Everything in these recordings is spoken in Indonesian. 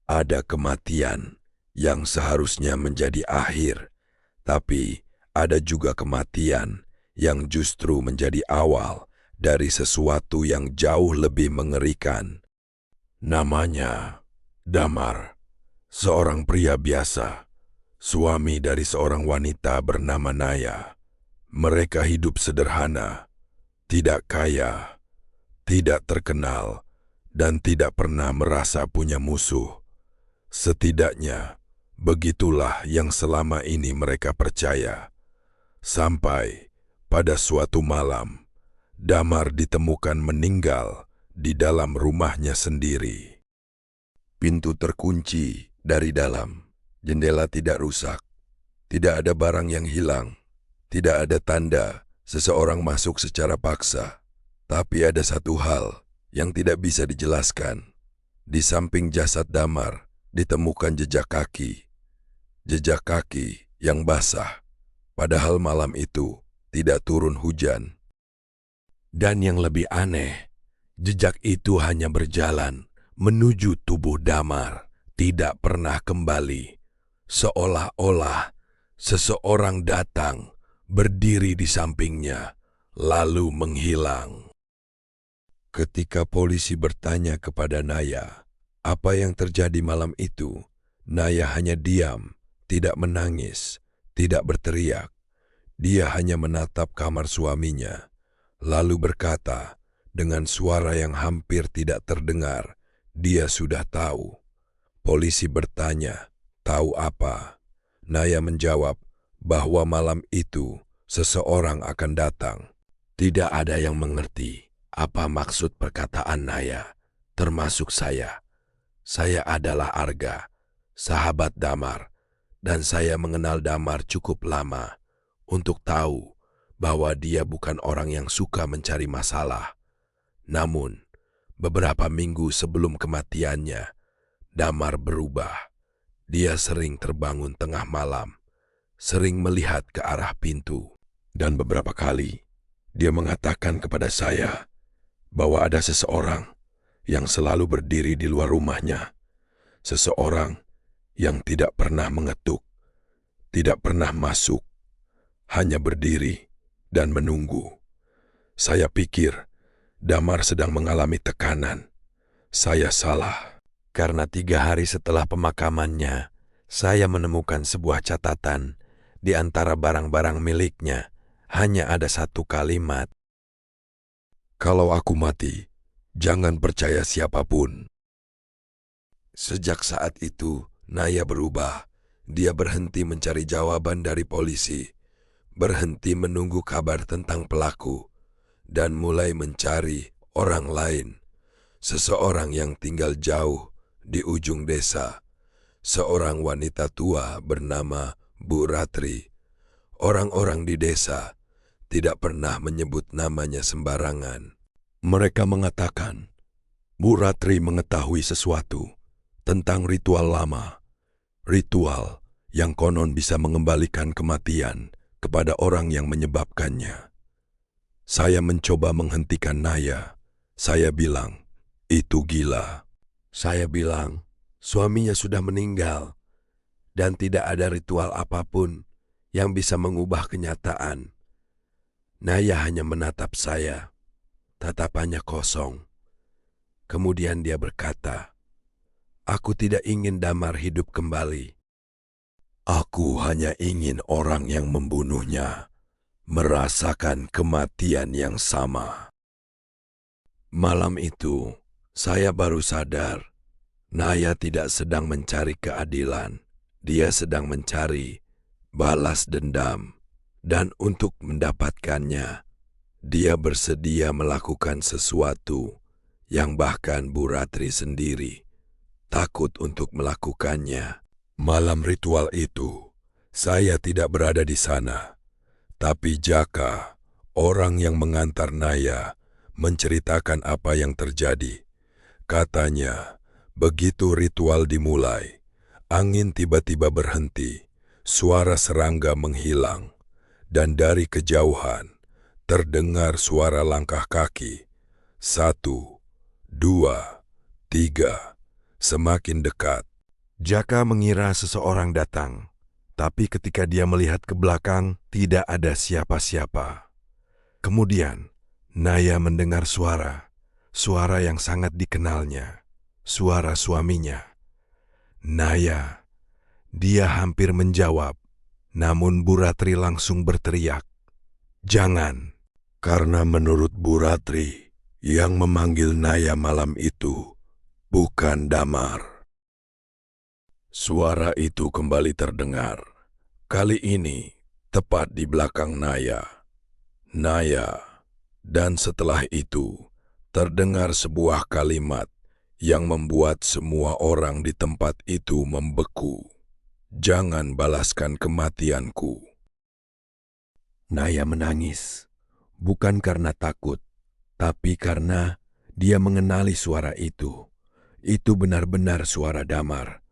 Ada kematian yang seharusnya menjadi akhir, tapi ada juga kematian yang justru menjadi awal dari sesuatu yang jauh lebih mengerikan. Namanya Damar, seorang pria biasa, suami dari seorang wanita bernama Naya. Mereka hidup sederhana, tidak kaya, tidak terkenal, dan tidak pernah merasa punya musuh. Setidaknya, begitulah yang selama ini mereka percaya. Sampai pada suatu malam, Damar ditemukan meninggal di dalam rumahnya sendiri. Pintu terkunci dari dalam, jendela tidak rusak, tidak ada barang yang hilang, tidak ada tanda seseorang masuk secara paksa. Tapi ada satu hal yang tidak bisa dijelaskan. Di samping jasad Damar ditemukan jejak kaki. Jejak kaki yang basah, padahal malam itu tidak turun hujan. Dan yang lebih aneh, jejak itu hanya berjalan menuju tubuh Damar, tidak pernah kembali. Seolah-olah seseorang datang, berdiri di sampingnya, lalu menghilang. Ketika polisi bertanya kepada Naya, apa yang terjadi malam itu, Naya hanya diam, tidak menangis, tidak berteriak. Dia hanya menatap kamar suaminya, lalu berkata dengan suara yang hampir tidak terdengar, dia sudah tahu. Polisi bertanya, tahu apa? Naya menjawab bahwa malam itu seseorang akan datang. Tidak ada yang mengerti apa maksud perkataan Naya, termasuk saya. Saya adalah Arga, sahabat Damar, dan saya mengenal Damar cukup lama untuk tahu bahwa dia bukan orang yang suka mencari masalah. Namun, beberapa minggu sebelum kematiannya, Damar berubah. Dia sering terbangun tengah malam, sering melihat ke arah pintu, dan beberapa kali dia mengatakan kepada saya bahwa ada seseorang yang selalu berdiri di luar rumahnya. Seseorang yang tidak pernah mengetuk, tidak pernah masuk, hanya berdiri dan menunggu. Saya pikir Damar sedang mengalami tekanan. Saya salah. Karena 3 hari setelah pemakamannya, saya menemukan sebuah catatan di antara barang-barang miliknya. Hanya ada satu kalimat. Kalau aku mati, jangan percaya siapapun. Sejak saat itu, Naya berubah. Dia berhenti mencari jawaban dari polisi, berhenti menunggu kabar tentang pelaku, dan mulai mencari orang lain. Seseorang yang tinggal jauh di ujung desa, seorang wanita tua bernama Bu Ratri. Orang-orang di desa tidak pernah menyebut namanya sembarangan. Mereka mengatakan, Bu Ratri mengetahui sesuatu tentang ritual lama. Ritual yang konon bisa mengembalikan kematian kepada orang yang menyebabkannya. Saya mencoba menghentikan Naya. Saya bilang, itu gila. Saya bilang, suaminya sudah meninggal dan tidak ada ritual apapun yang bisa mengubah kenyataan. Naya hanya menatap saya, tatapannya kosong. Kemudian dia berkata, aku tidak ingin Damar hidup kembali. Aku hanya ingin orang yang membunuhnya merasakan kematian yang sama. Malam itu, saya baru sadar, Naya tidak sedang mencari keadilan. Dia sedang mencari balas dendam. Dan untuk mendapatkannya, dia bersedia melakukan sesuatu yang bahkan Bu Ratri sendiri takut untuk melakukannya. Malam ritual itu, saya tidak berada di sana. Tapi Jaka, orang yang mengantar Naya, menceritakan apa yang terjadi. Katanya, begitu ritual dimulai, angin tiba-tiba berhenti, suara serangga menghilang, dan dari kejauhan terdengar suara langkah kaki. 1, 2, 3, semakin dekat. Jaka mengira seseorang datang, tapi ketika dia melihat ke belakang, tidak ada siapa-siapa. Kemudian, Naya mendengar suara yang sangat dikenalnya, suara suaminya. Naya, dia hampir menjawab, namun Bu Ratri langsung berteriak, "Jangan!" Karena menurut Bu Ratri, yang memanggil Naya malam itu bukan Damar. Suara itu kembali terdengar. Kali ini tepat di belakang Naya. Dan setelah itu terdengar sebuah kalimat yang membuat semua orang di tempat itu membeku. "Jangan balaskan kematianku." Naya menangis, bukan karena takut, tapi karena dia mengenali suara itu. Itu benar-benar suara Damar.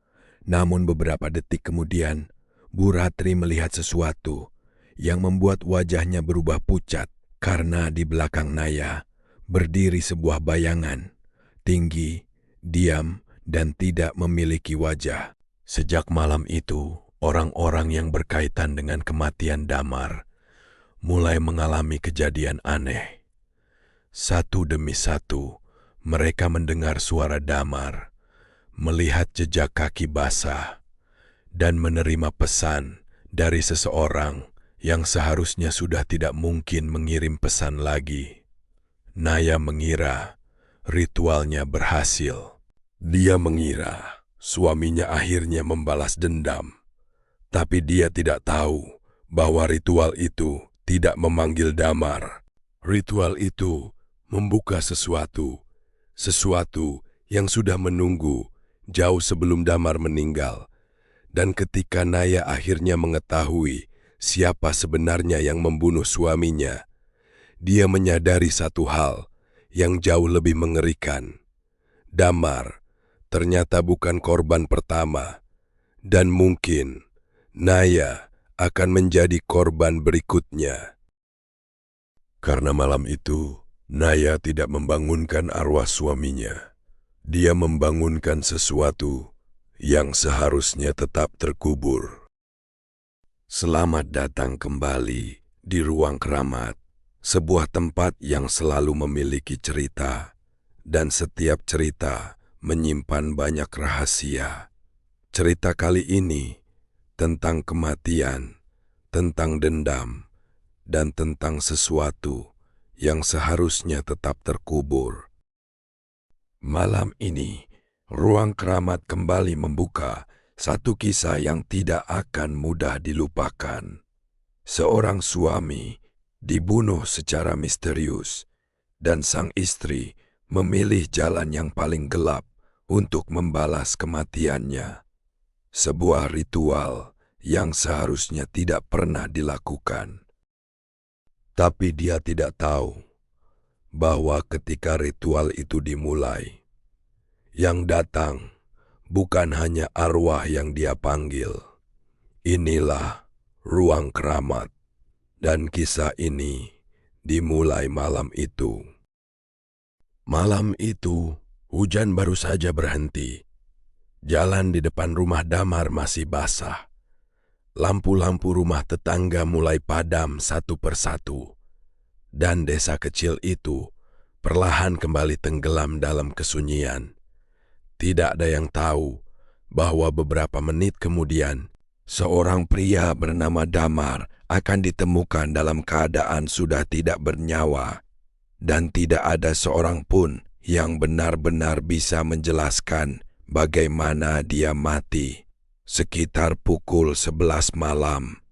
Namun beberapa detik kemudian, Bu Ratri melihat sesuatu yang membuat wajahnya berubah pucat karena di belakang Naya berdiri sebuah bayangan, tinggi, diam, dan tidak memiliki wajah. Sejak malam itu, orang-orang yang berkaitan dengan kematian Damar mulai mengalami kejadian aneh. Satu demi satu, mereka mendengar suara Damar, melihat jejak kaki basah, dan menerima pesan dari seseorang yang seharusnya sudah tidak mungkin mengirim pesan lagi. Naya mengira ritualnya berhasil. Dia mengira suaminya akhirnya membalas dendam, tapi dia tidak tahu bahwa ritual itu tidak memanggil Damar. Ritual itu membuka sesuatu yang sudah menunggu jauh sebelum Damar meninggal. Dan ketika Naya akhirnya mengetahui siapa sebenarnya yang membunuh suaminya, dia menyadari satu hal yang jauh lebih mengerikan. Damar ternyata bukan korban pertama, dan mungkin Naya akan menjadi korban berikutnya. Karena malam itu, Naya tidak membangunkan arwah suaminya. Dia membangunkan sesuatu yang seharusnya tetap terkubur. Selamat datang kembali di Ruang Keramat, sebuah tempat yang selalu memiliki cerita, dan setiap cerita menyimpan banyak rahasia. Cerita kali ini tentang kematian, tentang dendam, dan tentang sesuatu yang seharusnya tetap terkubur. Malam ini, Ruang Keramat kembali membuka satu kisah yang tidak akan mudah dilupakan. Seorang suami dibunuh secara misterius, dan sang istri memilih jalan yang paling gelap untuk membalas kematiannya. Sebuah ritual yang seharusnya tidak pernah dilakukan. Tapi dia tidak tahu bahwa ketika ritual itu dimulai, yang datang bukan hanya arwah yang dia panggil. Inilah Ruang Keramat, dan kisah ini dimulai malam itu. Malam itu, hujan baru saja berhenti. Jalan di depan rumah Damar masih basah. Lampu-lampu rumah tetangga mulai padam satu persatu, dan desa kecil itu perlahan kembali tenggelam dalam kesunyian. Tidak ada yang tahu bahwa beberapa menit kemudian, seorang pria bernama Damar akan ditemukan dalam keadaan sudah tidak bernyawa, dan tidak ada seorang pun yang benar-benar bisa menjelaskan bagaimana dia mati. Sekitar pukul 11 malam,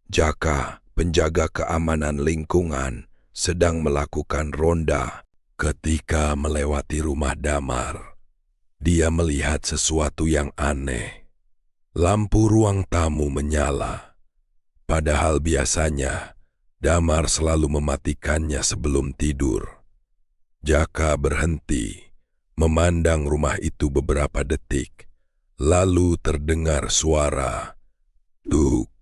Jaka, penjaga keamanan lingkungan, sedang melakukan ronda. Ketika melewati rumah Damar, dia melihat sesuatu yang aneh. Lampu ruang tamu menyala. Padahal biasanya, Damar selalu mematikannya sebelum tidur. Jaka berhenti, memandang rumah itu beberapa detik. Lalu terdengar suara, "Duk."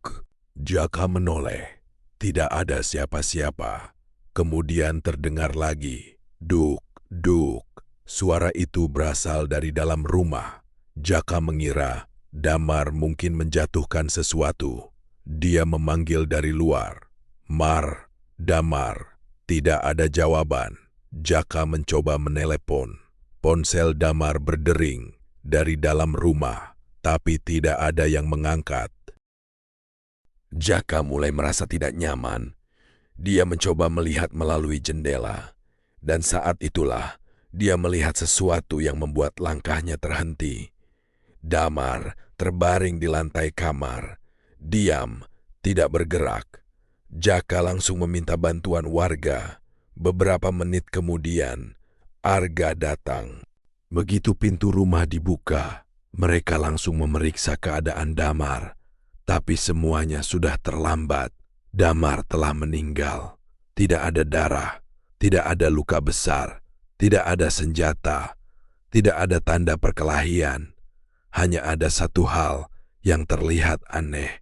Jaka menoleh. Tidak ada siapa-siapa. Kemudian terdengar lagi, "Duk, duk." Suara itu berasal dari dalam rumah. Jaka mengira Damar mungkin menjatuhkan sesuatu. Dia memanggil dari luar. Mar, Damar. Tidak ada jawaban. Jaka mencoba menelepon. Ponsel Damar berdering dari dalam rumah, tapi tidak ada yang mengangkat. Jaka mulai merasa tidak nyaman. Dia mencoba melihat melalui jendela. Dan saat itulah, dia melihat sesuatu yang membuat langkahnya terhenti. Damar terbaring di lantai kamar. Diam, tidak bergerak. Jaka langsung meminta bantuan warga. Beberapa menit kemudian, Arga datang. Begitu pintu rumah dibuka, mereka langsung memeriksa keadaan Damar. Tapi semuanya sudah terlambat. Damar telah meninggal. Tidak ada darah, tidak ada luka besar, tidak ada senjata, tidak ada tanda perkelahian. Hanya ada satu hal yang terlihat aneh.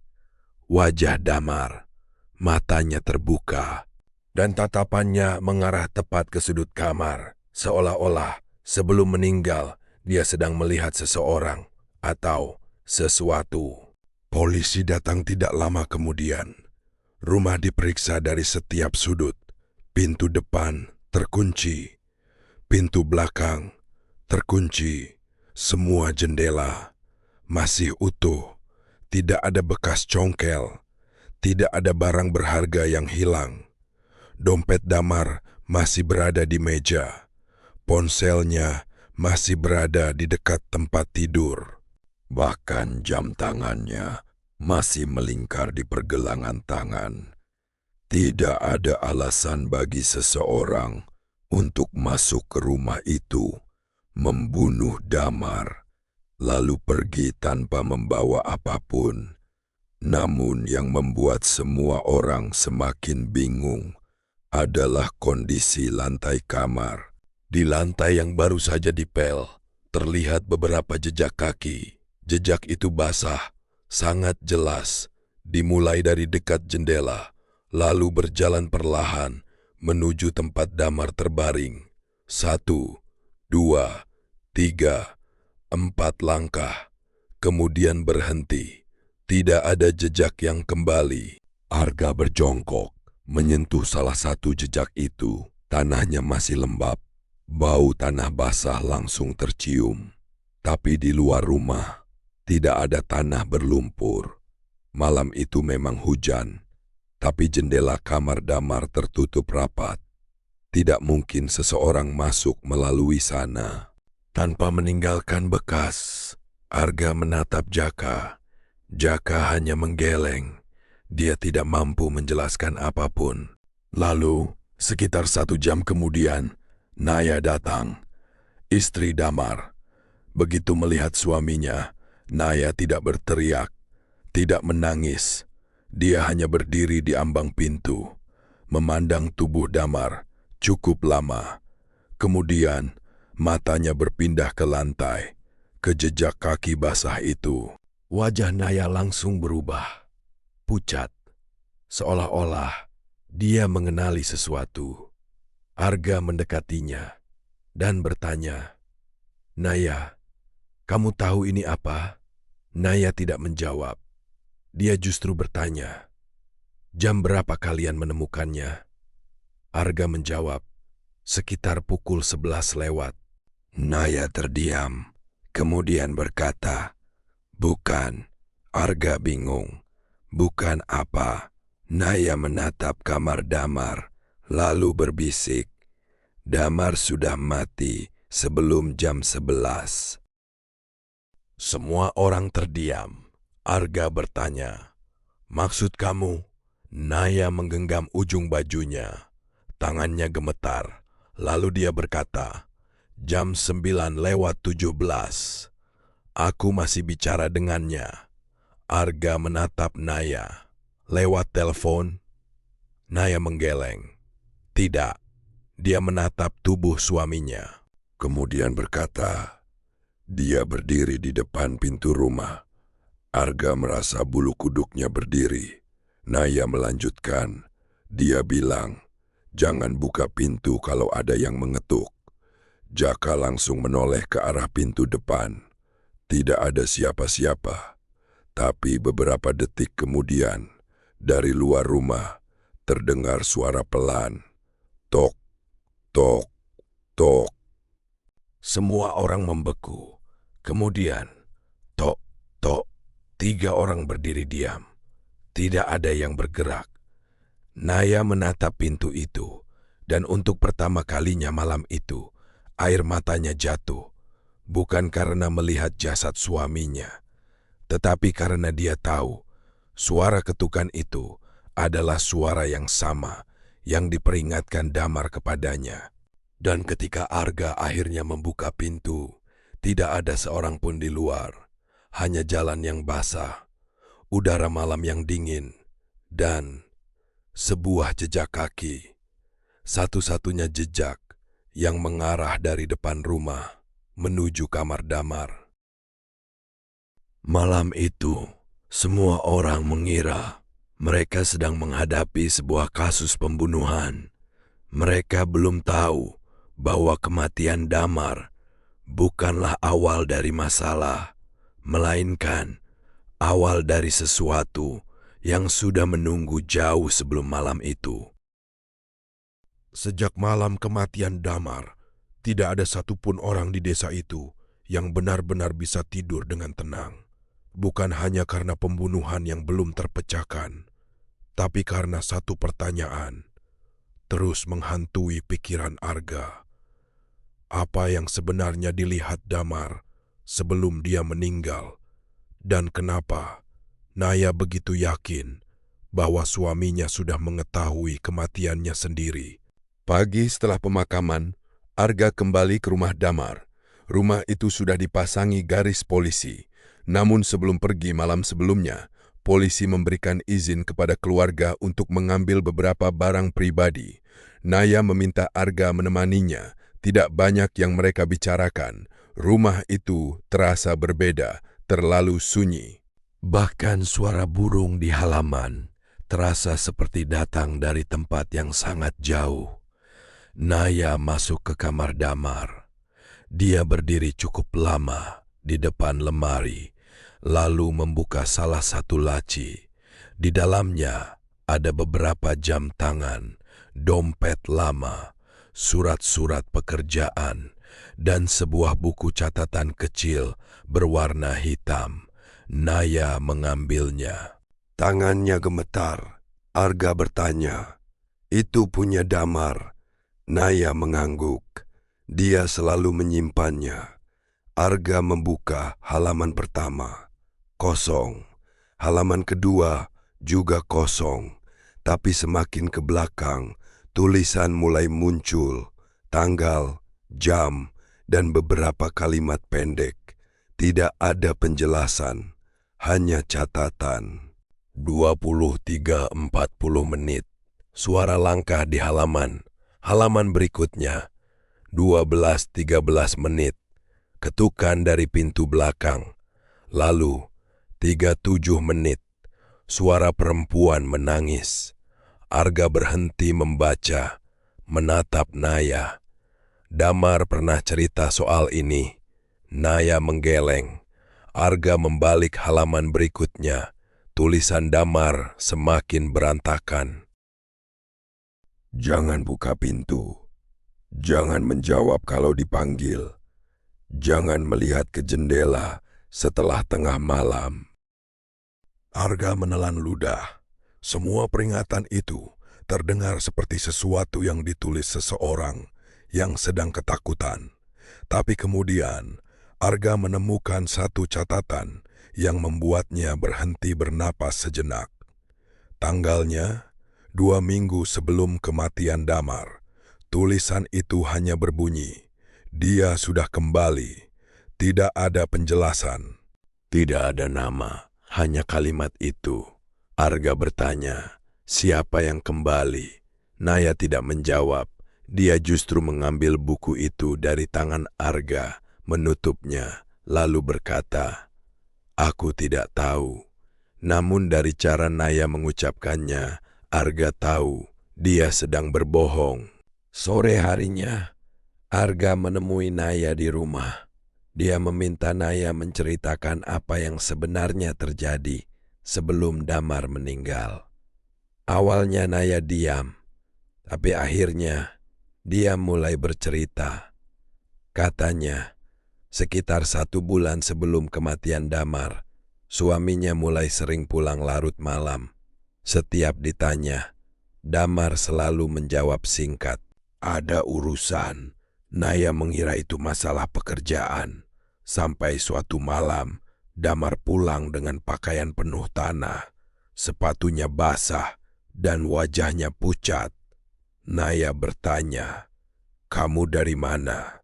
Wajah Damar, matanya terbuka, dan tatapannya mengarah tepat ke sudut kamar, seolah-olah sebelum meninggal dia sedang melihat seseorang atau sesuatu. Polisi datang tidak lama kemudian. Rumah diperiksa dari setiap sudut. Pintu depan terkunci. Pintu belakang terkunci. Semua jendela masih utuh. Tidak ada bekas congkel. Tidak ada barang berharga yang hilang. Dompet Damar masih berada di meja. Ponselnya masih berada di dekat tempat tidur. Bahkan jam tangannya masih melingkar di pergelangan tangan. Tidak ada alasan bagi seseorang untuk masuk ke rumah itu, membunuh Damar, lalu pergi tanpa membawa apapun. Namun yang membuat semua orang semakin bingung adalah kondisi lantai kamar. Di lantai yang baru saja dipel, terlihat beberapa jejak kaki. Jejak itu basah, sangat jelas, dimulai dari dekat jendela, lalu berjalan perlahan menuju tempat Damar terbaring. 1, 2, 3, 4 langkah, kemudian berhenti. Tidak ada jejak yang kembali. Arga berjongkok, menyentuh salah satu jejak itu. Tanahnya masih lembab, bau tanah basah langsung tercium. Tapi di luar rumah, tidak ada tanah berlumpur. Malam itu memang hujan, tapi jendela kamar Damar tertutup rapat. Tidak mungkin seseorang masuk melalui sana. Tanpa meninggalkan bekas, Arga menatap Jaka. Jaka hanya menggeleng. Dia tidak mampu menjelaskan apapun. Lalu, sekitar 1 jam kemudian, Naya datang, istri Damar. Begitu melihat suaminya, Naya tidak berteriak, tidak menangis. Dia hanya berdiri di ambang pintu, memandang tubuh Damar cukup lama. Kemudian, matanya berpindah ke lantai, ke jejak kaki basah itu. Wajah Naya langsung berubah, pucat, seolah-olah dia mengenali sesuatu. Arga mendekatinya dan bertanya, "Naya, kamu tahu ini apa?" Naya tidak menjawab. Dia justru bertanya, "Jam berapa kalian menemukannya?" Arga menjawab, "Sekitar pukul 11 lewat." Naya terdiam, kemudian berkata, "Bukan." Arga bingung. "Bukan apa?" Naya menatap kamar Damar, lalu berbisik, "Damar sudah mati sebelum jam 11. Semua orang terdiam. Arga bertanya, "Maksud kamu?" Naya menggenggam ujung bajunya. Tangannya gemetar. Lalu dia berkata, "Jam 9 lewat 17. Aku masih bicara dengannya." Arga menatap Naya. "Lewat telepon?" Naya menggeleng. "Tidak." Dia menatap tubuh suaminya. Kemudian berkata, "Dia berdiri di depan pintu rumah." Arga merasa bulu kuduknya berdiri. Naya melanjutkan, "Dia bilang, 'Jangan buka pintu kalau ada yang mengetuk.'" Jaka langsung menoleh ke arah pintu depan. Tidak ada siapa-siapa, tapi beberapa detik kemudian, dari luar rumah terdengar suara pelan. Tok, tok, tok. Semua orang membeku. Kemudian, tok, tok, 3 orang berdiri diam. Tidak ada yang bergerak. Naya menatap pintu itu, dan untuk pertama kalinya malam itu, air matanya jatuh. Bukan karena melihat jasad suaminya, tetapi karena dia tahu suara ketukan itu adalah suara yang sama yang diperingatkan Damar kepadanya. Dan ketika Arga akhirnya membuka pintu, tidak ada seorang pun di luar, hanya jalan yang basah, udara malam yang dingin, dan sebuah jejak kaki, satu-satunya jejak yang mengarah dari depan rumah menuju kamar Damar. Malam itu, semua orang mengira mereka sedang menghadapi sebuah kasus pembunuhan. Mereka belum tahu bahwa kematian Damar bukanlah awal dari masalah, melainkan awal dari sesuatu yang sudah menunggu jauh sebelum malam itu. Sejak malam kematian Damar, tidak ada satupun orang di desa itu yang benar-benar bisa tidur dengan tenang. Bukan hanya karena pembunuhan yang belum terpecahkan, tapi karena satu pertanyaan terus menghantui pikiran Arga. Apa yang sebenarnya dilihat Damar sebelum dia meninggal, dan kenapa Naya begitu yakin bahwa suaminya sudah mengetahui kematiannya sendiri. Pagi setelah pemakaman, Arga kembali ke rumah Damar. Rumah itu sudah dipasangi garis polisi. Namun sebelum pergi malam sebelumnya, polisi memberikan izin kepada keluarga untuk mengambil beberapa barang pribadi. Naya meminta Arga menemaninya. Tidak banyak yang mereka bicarakan. Rumah itu terasa berbeda, terlalu sunyi. Bahkan suara burung di halaman terasa seperti datang dari tempat yang sangat jauh. Naya masuk ke kamar Damar. Dia berdiri cukup lama di depan lemari, lalu membuka salah satu laci. Di dalamnya ada beberapa jam tangan, dompet lama, surat-surat pekerjaan, dan sebuah buku catatan kecil berwarna hitam. Naya mengambilnya. Tangannya gemetar. Arga bertanya, "Itu punya Damar?" Naya mengangguk. Dia selalu menyimpannya. Arga membuka halaman pertama. Kosong. Halaman kedua juga kosong. Tapi semakin ke belakang, tulisan mulai muncul. Tanggal, jam, dan beberapa kalimat pendek. Tidak ada penjelasan, hanya catatan. 23.40 menit. Suara langkah di halaman. Halaman berikutnya, 12.13 menit. Ketukan dari pintu belakang. Lalu, 37 menit. Suara perempuan menangis. Arga berhenti membaca, menatap Naya. Damar pernah cerita soal ini. Naya menggeleng. Arga membalik halaman berikutnya. Tulisan Damar semakin berantakan. Jangan buka pintu. Jangan menjawab kalau dipanggil. Jangan melihat ke jendela setelah tengah malam. Arga menelan ludah. Semua peringatan itu terdengar seperti sesuatu yang ditulis seseorang yang sedang ketakutan. Tapi kemudian, Arga menemukan satu catatan yang membuatnya berhenti bernapas sejenak. Tanggalnya, 2 minggu sebelum kematian Damar. Tulisan itu hanya berbunyi, "Dia sudah kembali." Tidak ada penjelasan. Tidak ada nama, hanya kalimat itu. Arga bertanya, siapa yang kembali? Naya tidak menjawab. Dia justru mengambil buku itu dari tangan Arga, menutupnya, lalu berkata, "Aku tidak tahu." Namun dari cara Naya mengucapkannya, Arga tahu dia sedang berbohong. Sore harinya, Arga menemui Naya di rumah. Dia meminta Naya menceritakan apa yang sebenarnya terjadi sebelum Damar meninggal. Awalnya Naya diam, tapi akhirnya dia mulai bercerita. Katanya, sekitar 1 bulan sebelum kematian Damar, suaminya mulai sering pulang larut malam. Setiap ditanya, Damar selalu menjawab singkat, "Ada urusan." Naya mengira itu masalah pekerjaan. Sampai suatu malam, Damar pulang dengan pakaian penuh tanah, sepatunya basah, dan wajahnya pucat. Naya bertanya, "Kamu dari mana?"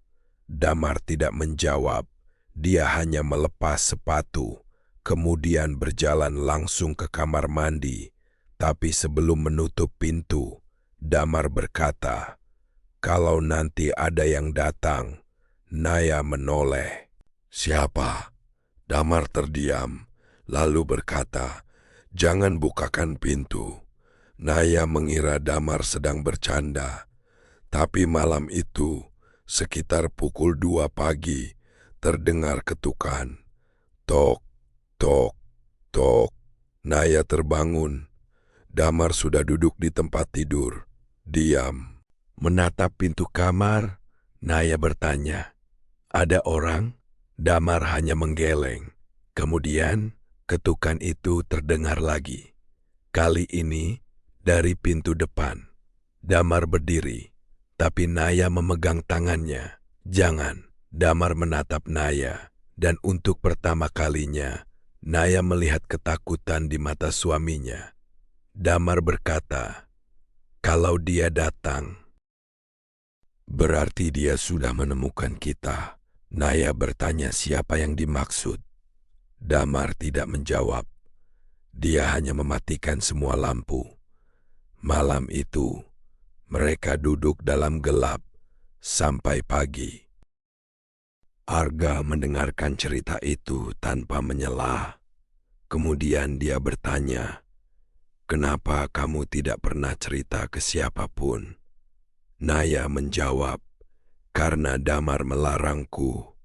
Damar tidak menjawab. Dia hanya melepas sepatu, kemudian berjalan langsung ke kamar mandi. Tapi sebelum menutup pintu, Damar berkata, "Kalau nanti ada yang datang." Naya menoleh. "Siapa?" Damar terdiam, lalu berkata, "Jangan bukakan pintu." Naya mengira Damar sedang bercanda. Tapi malam itu, sekitar pukul 2 pagi, terdengar ketukan. Tok, tok, tok. Naya terbangun. Damar sudah duduk di tempat tidur, diam. Menatap pintu kamar, Naya bertanya, "Ada orang?" Damar hanya menggeleng. Kemudian, ketukan itu terdengar lagi. Kali ini, dari pintu depan. Damar berdiri, tapi Naya memegang tangannya. "Jangan." Damar menatap Naya, dan untuk pertama kalinya, Naya melihat ketakutan di mata suaminya. Damar berkata, "Kalau dia datang, berarti dia sudah menemukan kita." Naya bertanya siapa yang dimaksud. Damar tidak menjawab. Dia hanya mematikan semua lampu. Malam itu, mereka duduk dalam gelap sampai pagi. Arga mendengarkan cerita itu tanpa menyela. Kemudian dia bertanya, "Kenapa kamu tidak pernah cerita ke siapapun?" Naya menjawab, "Karena Damar melarangku.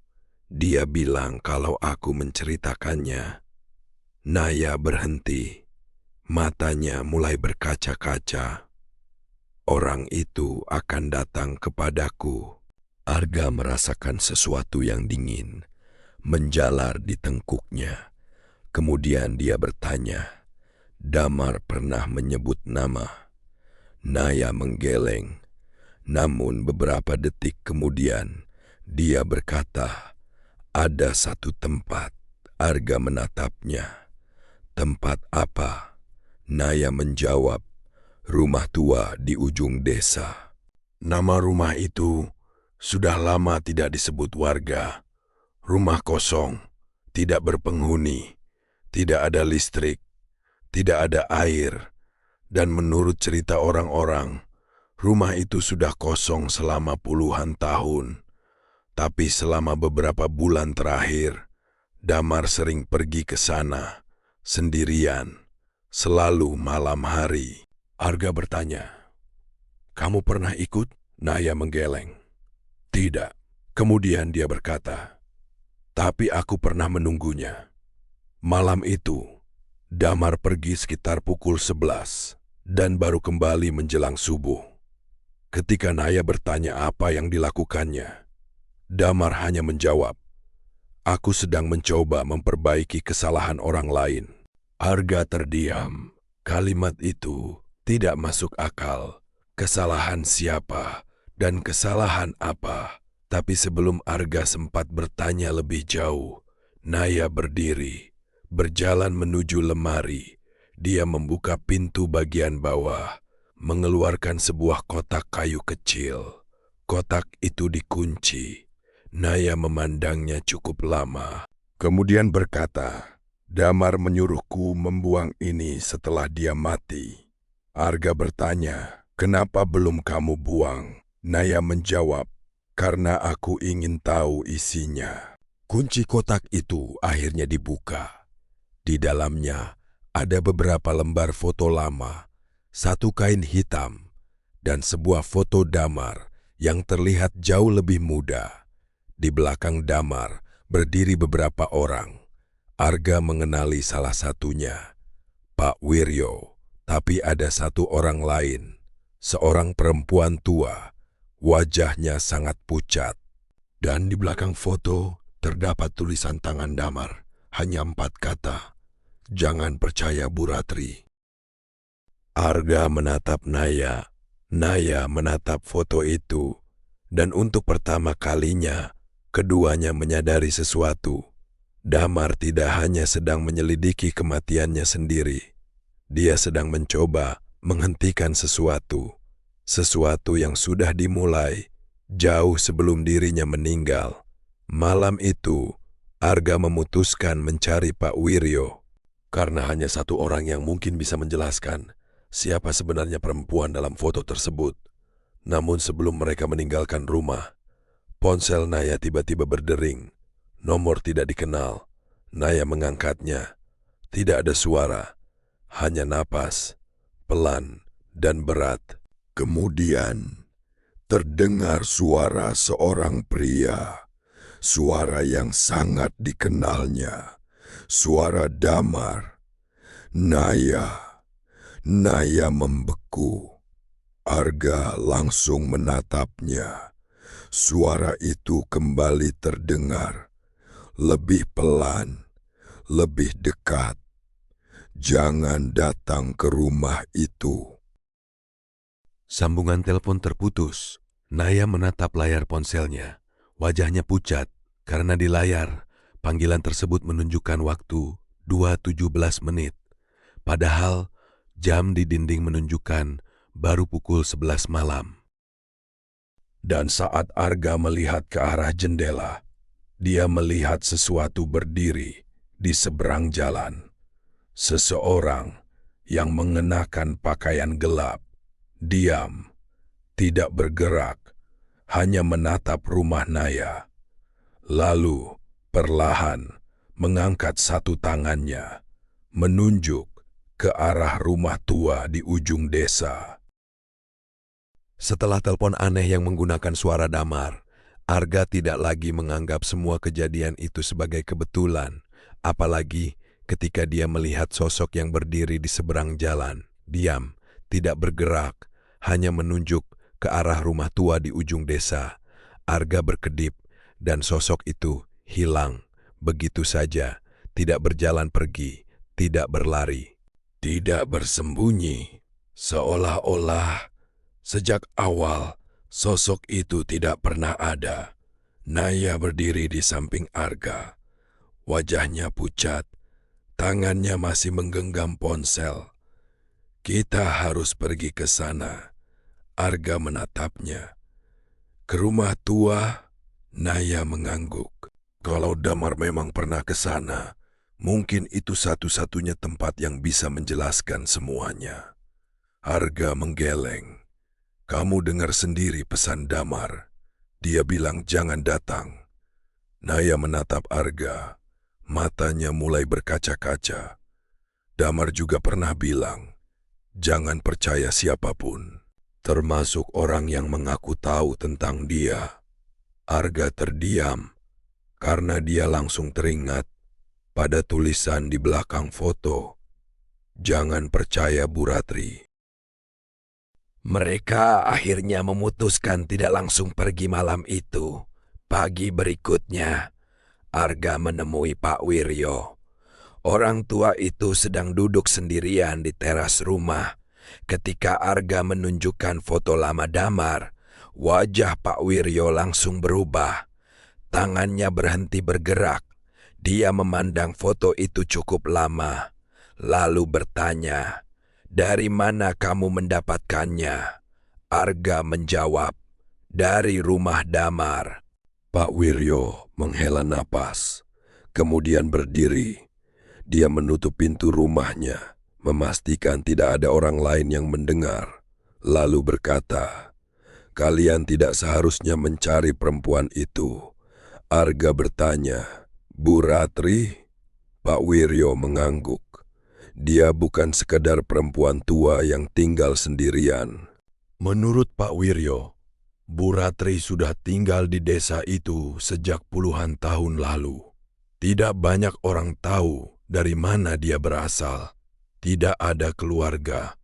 Dia bilang kalau aku menceritakannya." Naya berhenti. Matanya mulai berkaca-kaca. "Orang itu akan datang kepadaku." Arga merasakan sesuatu yang dingin menjalar di tengkuknya. Kemudian dia bertanya, "Damar pernah menyebut nama?" Naya menggeleng. Namun beberapa detik kemudian, dia berkata, "Ada satu tempat." Arga menatapnya. "Tempat apa?" Naya menjawab, "Rumah tua di ujung desa." Nama rumah itu sudah lama tidak disebut warga. Rumah kosong, tidak berpenghuni, tidak ada listrik, tidak ada air, dan menurut cerita orang-orang, rumah itu sudah kosong selama puluhan tahun. Tapi selama beberapa bulan terakhir, Damar sering pergi ke sana, sendirian, selalu malam hari. Arga bertanya, "Kamu pernah ikut?" Naya menggeleng. "Tidak." Kemudian dia berkata, "Tapi aku pernah menunggunya." Malam itu, Damar pergi sekitar pukul 11 dan baru kembali menjelang subuh. Ketika Naya bertanya apa yang dilakukannya, Damar hanya menjawab, "Aku sedang mencoba memperbaiki kesalahan orang lain." Arga terdiam. Kalimat itu tidak masuk akal. Kesalahan siapa dan kesalahan apa? Tapi sebelum Arga sempat bertanya lebih jauh, Naya berdiri, berjalan menuju lemari. Dia membuka pintu bagian bawah, mengeluarkan sebuah kotak kayu kecil. Kotak itu dikunci. Naya memandangnya cukup lama, kemudian berkata, "Damar menyuruhku membuang ini setelah dia mati." Arga bertanya, "Kenapa belum kamu buang?" Naya menjawab, "Karena aku ingin tahu isinya." Kunci kotak itu akhirnya dibuka. Di dalamnya ada beberapa lembar foto lama, satu kain hitam, dan sebuah foto Damar yang terlihat jauh lebih muda. Di belakang Damar berdiri beberapa orang. Arga mengenali salah satunya, Pak Wiryo, tapi ada satu orang lain, seorang perempuan tua, wajahnya sangat pucat. Dan di belakang foto terdapat tulisan tangan Damar, hanya 4 kata, "Jangan percaya Bu Ratri." Arga menatap Naya. Naya menatap foto itu, dan untuk pertama kalinya, keduanya menyadari sesuatu. Damar tidak hanya sedang menyelidiki kematiannya sendiri. Dia sedang mencoba menghentikan sesuatu yang sudah dimulai jauh sebelum dirinya meninggal. Malam itu, Arga memutuskan mencari Pak Wiryo, karena hanya satu orang yang mungkin bisa menjelaskan siapa sebenarnya perempuan dalam foto tersebut. Namun sebelum mereka meninggalkan rumah, ponsel Naya tiba-tiba berdering. Nomor tidak dikenal. Naya mengangkatnya. Tidak ada suara, hanya napas, pelan dan berat. Kemudian, terdengar suara seorang pria. Suara yang sangat dikenalnya. Suara Damar. Naya. Naya membeku. Arga langsung menatapnya. Suara itu kembali terdengar. Lebih pelan, lebih dekat. Jangan datang ke rumah itu. Sambungan telepon terputus. Naya menatap layar ponselnya. Wajahnya pucat karena di layar panggilan tersebut menunjukkan waktu 2:17 menit. Padahal jam di dinding menunjukkan baru pukul 11 malam. Dan saat Arga melihat ke arah jendela, dia melihat sesuatu berdiri di seberang jalan. Seseorang yang mengenakan pakaian gelap, diam, tidak bergerak, hanya menatap rumah Naya. Lalu, perlahan mengangkat satu tangannya, menunjuk ke arah rumah tua di ujung desa. Setelah telepon aneh yang menggunakan suara Damar, Arga tidak lagi menganggap semua kejadian itu sebagai kebetulan, apalagi ketika dia melihat sosok yang berdiri di seberang jalan, diam, tidak bergerak, hanya menunjuk ke arah rumah tua di ujung desa. Arga berkedip, dan sosok itu hilang begitu saja, tidak berjalan pergi, tidak berlari, tidak bersembunyi, seolah-olah sejak awal, sosok itu tidak pernah ada. Naya berdiri di samping Arga. Wajahnya pucat, tangannya masih menggenggam ponsel. Kita harus pergi ke sana. Arga menatapnya. Ke rumah tua, Naya mengangguk. Kalau Damar memang pernah ke sana, mungkin itu satu-satunya tempat yang bisa menjelaskan semuanya. Arga menggeleng. Kamu dengar sendiri pesan Damar. Dia bilang jangan datang. Naya menatap Arga. Matanya mulai berkaca-kaca. Damar juga pernah bilang, jangan percaya siapapun, termasuk orang yang mengaku tahu tentang dia. Arga terdiam, karena dia langsung teringat pada tulisan di belakang foto. Jangan percaya Bu Ratri. Mereka akhirnya memutuskan tidak langsung pergi malam itu. Pagi berikutnya, Arga menemui Pak Wiryo. Orang tua itu sedang duduk sendirian di teras rumah. Ketika Arga menunjukkan foto lama Damar, wajah Pak Wiryo langsung berubah. Tangannya berhenti bergerak. Dia memandang foto itu cukup lama, lalu bertanya, "Dari mana kamu mendapatkannya?" Arga menjawab, "Dari rumah Damar." Pak Wiryo menghela napas, kemudian berdiri. Dia menutup pintu rumahnya, memastikan tidak ada orang lain yang mendengar. Lalu berkata, "Kalian tidak seharusnya mencari perempuan itu." Arga bertanya, "Bu Ratri?" Pak Wiryo mengangguk. Dia bukan sekadar perempuan tua yang tinggal sendirian. Menurut Pak Wiryo, Bu Ratri sudah tinggal di desa itu sejak puluhan tahun lalu. Tidak banyak orang tahu dari mana dia berasal. Tidak ada keluarga,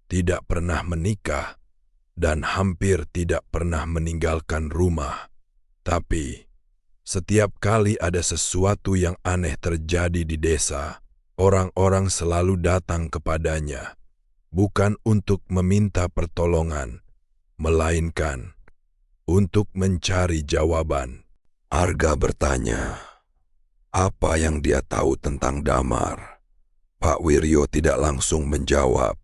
tidak pernah menikah, dan hampir tidak pernah meninggalkan rumah. Tapi, setiap kali ada sesuatu yang aneh terjadi di desa, orang-orang selalu datang kepadanya, bukan untuk meminta pertolongan, melainkan untuk mencari jawaban. Arga bertanya, apa yang dia tahu tentang Damar? Pak Wiryo tidak langsung menjawab.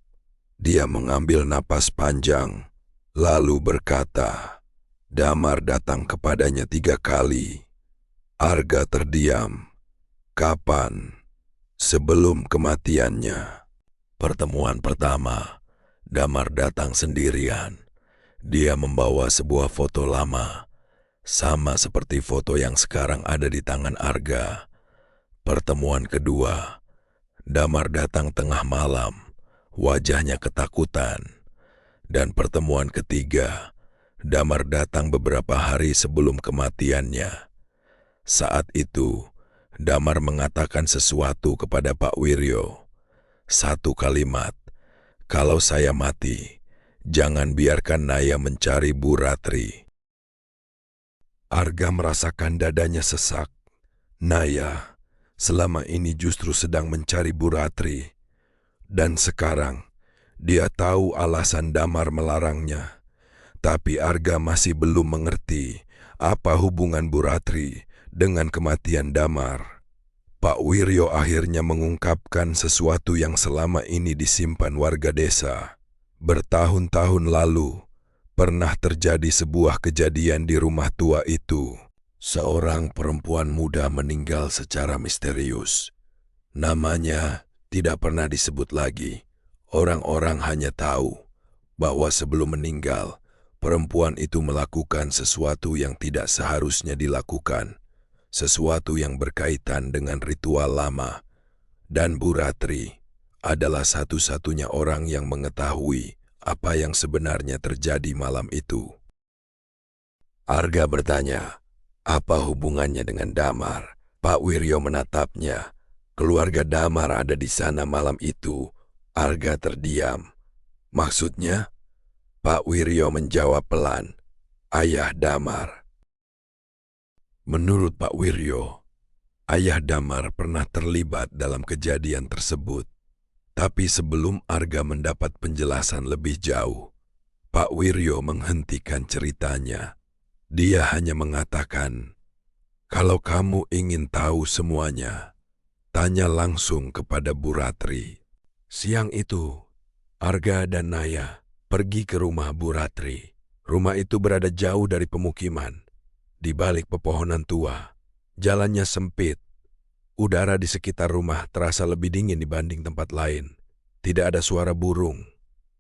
Dia mengambil napas panjang, lalu berkata, Damar datang kepadanya 3 kali. Arga terdiam. Kapan? Sebelum kematiannya. Pertemuan pertama, Damar datang sendirian. Dia membawa sebuah foto lama, sama seperti foto yang sekarang ada di tangan Arga. Pertemuan kedua, Damar datang tengah malam, wajahnya ketakutan. Dan pertemuan ketiga, Damar datang beberapa hari sebelum kematiannya. Saat itu, Damar mengatakan sesuatu kepada Pak Wiryo. Satu kalimat, kalau saya mati, jangan biarkan Naya mencari Bu Ratri. Arga merasakan dadanya sesak. Naya selama ini justru sedang mencari Bu Ratri. Dan sekarang, dia tahu alasan Damar melarangnya. Tapi Arga masih belum mengerti apa hubungan Bu Ratri dengan kematian Damar. Pak Wiryo akhirnya mengungkapkan sesuatu yang selama ini disimpan warga desa. Bertahun-tahun lalu, pernah terjadi sebuah kejadian di rumah tua itu. Seorang perempuan muda meninggal secara misterius. Namanya tidak pernah disebut lagi. Orang-orang hanya tahu bahwa sebelum meninggal, perempuan itu melakukan sesuatu yang tidak seharusnya dilakukan. Sesuatu yang berkaitan dengan ritual lama. Dan Bu Ratri adalah satu-satunya orang yang mengetahui apa yang sebenarnya terjadi malam itu. Arga bertanya, apa hubungannya dengan Damar? Pak Wiryo menatapnya. Keluarga Damar ada di sana malam itu. Arga terdiam. Maksudnya? Pak Wiryo menjawab pelan. Ayah Damar. Menurut Pak Wiryo, ayah Damar pernah terlibat dalam kejadian tersebut. Tapi sebelum Arga mendapat penjelasan lebih jauh, Pak Wiryo menghentikan ceritanya. Dia hanya mengatakan, kalau kamu ingin tahu semuanya, tanya langsung kepada Bu Ratri. Siang itu, Arga dan Naya pergi ke rumah Bu Ratri. Rumah itu berada jauh dari pemukiman. Di balik pepohonan tua, jalannya sempit. Udara di sekitar rumah terasa lebih dingin dibanding tempat lain. Tidak ada suara burung,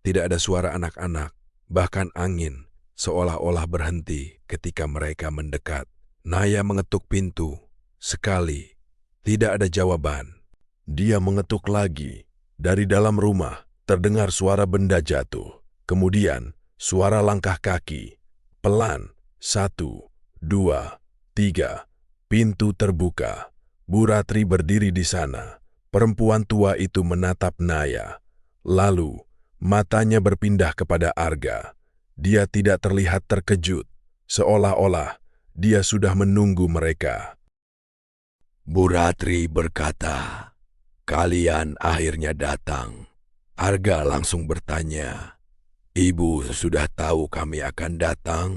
tidak ada suara anak-anak, bahkan angin seolah-olah berhenti ketika mereka mendekat. Naya mengetuk pintu. Sekali, tidak ada jawaban. Dia mengetuk lagi. Dari dalam rumah terdengar suara benda jatuh. Kemudian suara langkah kaki. Pelan, 1, 2, 3. Pintu terbuka. Bu Ratri berdiri di sana. Perempuan tua itu menatap Naya. Lalu, matanya berpindah kepada Arga. Dia tidak terlihat terkejut, seolah-olah dia sudah menunggu mereka. Bu Ratri berkata, kalian akhirnya datang. Arga langsung bertanya, Ibu sudah tahu kami akan datang?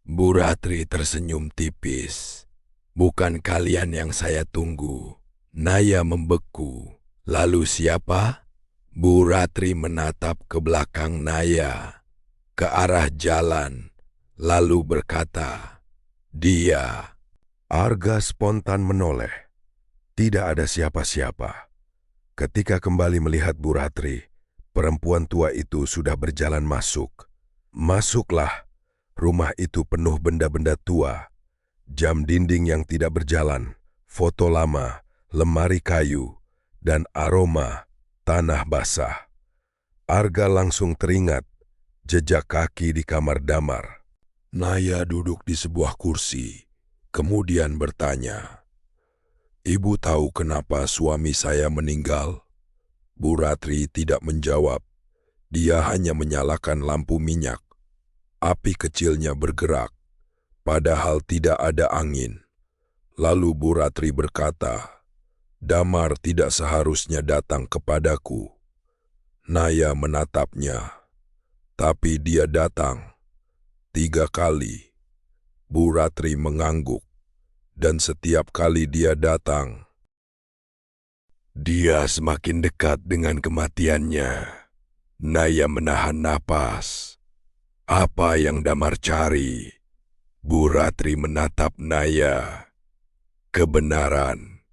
Bu Ratri tersenyum tipis. Bukan kalian yang saya tunggu. Naya membeku. Lalu siapa? Bu Ratri menatap ke belakang Naya, ke arah jalan, lalu berkata, dia. Arga spontan menoleh. Tidak ada siapa-siapa. Ketika kembali melihat Bu Ratri, perempuan tua itu sudah berjalan masuk. Masuklah. Rumah itu penuh benda-benda tua. Jam dinding yang tidak berjalan, foto lama, lemari kayu, dan aroma tanah basah. Arga langsung teringat jejak kaki di kamar Damar. Naya duduk di sebuah kursi, kemudian bertanya, "Ibu tahu kenapa suami saya meninggal?" Bu Ratri tidak menjawab. Dia hanya menyalakan lampu minyak. Api kecilnya bergerak, padahal tidak ada angin. Lalu Bu Ratri berkata, "Damar tidak seharusnya datang kepadaku." Naya menatapnya, tapi dia datang 3 kali. Bu Ratri mengangguk, dan setiap kali dia datang, dia semakin dekat dengan kematiannya. Naya menahan napas. Apa yang Damar cari? Bu Ratri menatap Naya. Kebenaran.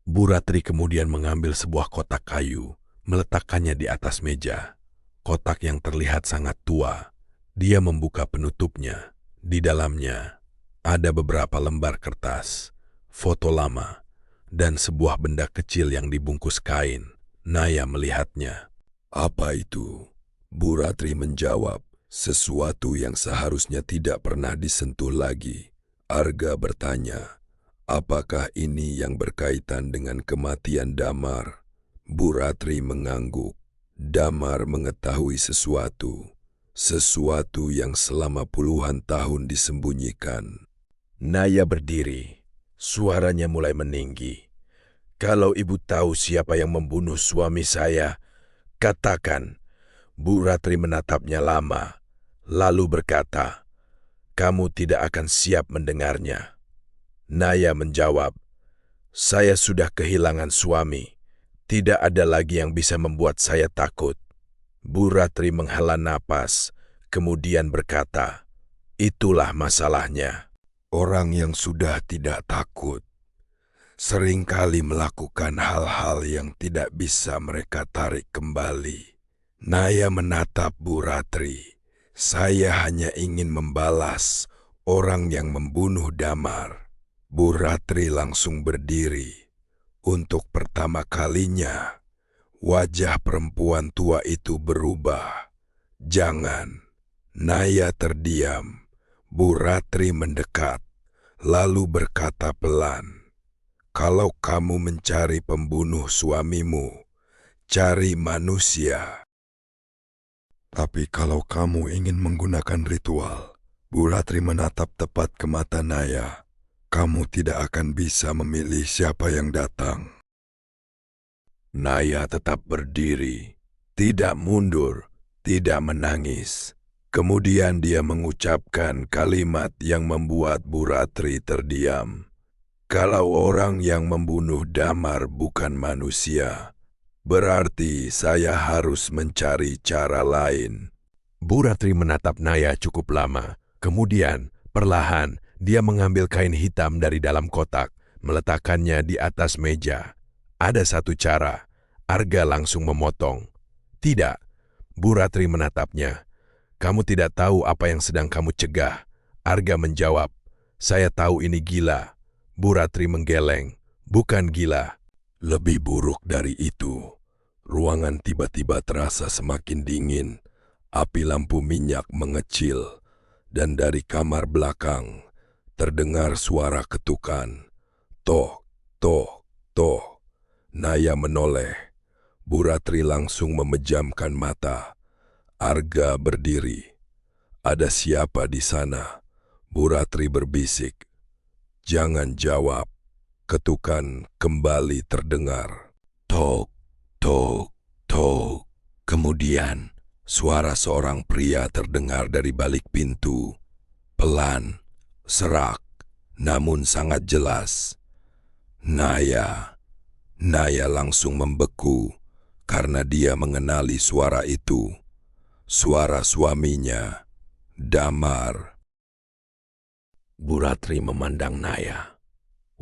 Bu Ratri kemudian mengambil sebuah kotak kayu, meletakkannya di atas meja. Kotak yang terlihat sangat tua. Dia membuka penutupnya. Di dalamnya ada beberapa lembar kertas, foto lama, dan sebuah benda kecil yang dibungkus kain. Naya melihatnya. "Apa itu?" Bu Ratri menjawab, "Sesuatu yang seharusnya tidak pernah disentuh lagi." Arga bertanya, "Apakah ini yang berkaitan dengan kematian Damar?" Bu Ratri mengangguk. Damar mengetahui sesuatu yang selama puluhan tahun disembunyikan. Naya berdiri, suaranya mulai meninggi. "Kalau ibu tahu siapa yang membunuh suami saya, katakan." Bu Ratri menatapnya lama, lalu berkata, "Kamu tidak akan siap mendengarnya." Naya menjawab, "Saya sudah kehilangan suami. Tidak ada lagi yang bisa membuat saya takut." Bu Ratri menghela napas, kemudian berkata, "Itulah masalahnya. Orang yang sudah tidak takut seringkali melakukan hal-hal yang tidak bisa mereka tarik kembali." Naya menatap Bu Ratri. "Saya hanya ingin membalas orang yang membunuh Damar." Bu Ratri langsung berdiri. Untuk pertama kalinya, wajah perempuan tua itu berubah. "Jangan." Naya terdiam. Bu Ratri mendekat, lalu berkata pelan, "Kalau kamu mencari pembunuh suamimu, cari manusia. Tapi kalau kamu ingin menggunakan ritual," Bu Ratri menatap tepat ke mata Naya, "kamu tidak akan bisa memilih siapa yang datang." Naya tetap berdiri, tidak mundur, tidak menangis. Kemudian dia mengucapkan kalimat yang membuat Bu Ratri terdiam. "Kalau orang yang membunuh Damar bukan manusia, berarti saya harus mencari cara lain." Bu Ratri menatap Naya cukup lama. Kemudian, perlahan, dia mengambil kain hitam dari dalam kotak, meletakkannya di atas meja. "Ada satu cara." Arga langsung memotong. "Tidak." Bu Ratri menatapnya. "Kamu tidak tahu apa yang sedang kamu cegah." Arga menjawab, "Saya tahu ini gila." Bu Ratri menggeleng. "Bukan gila. Lebih buruk dari itu." Ruangan tiba-tiba terasa semakin dingin. Api lampu minyak mengecil, dan dari kamar belakang terdengar suara ketukan. Tok, tok, tok. Naya menoleh. Bu Ratri langsung memejamkan mata. Arga berdiri. "Ada siapa di sana?" Bu Ratri berbisik. "Jangan jawab." Ketukan kembali terdengar. Tok, tok, tok. Kemudian, suara seorang pria terdengar dari balik pintu. Pelan, serak, namun sangat jelas. "Naya." Naya langsung membeku karena dia mengenali suara itu. Suara suaminya, Damar. Bu Ratri memandang Naya.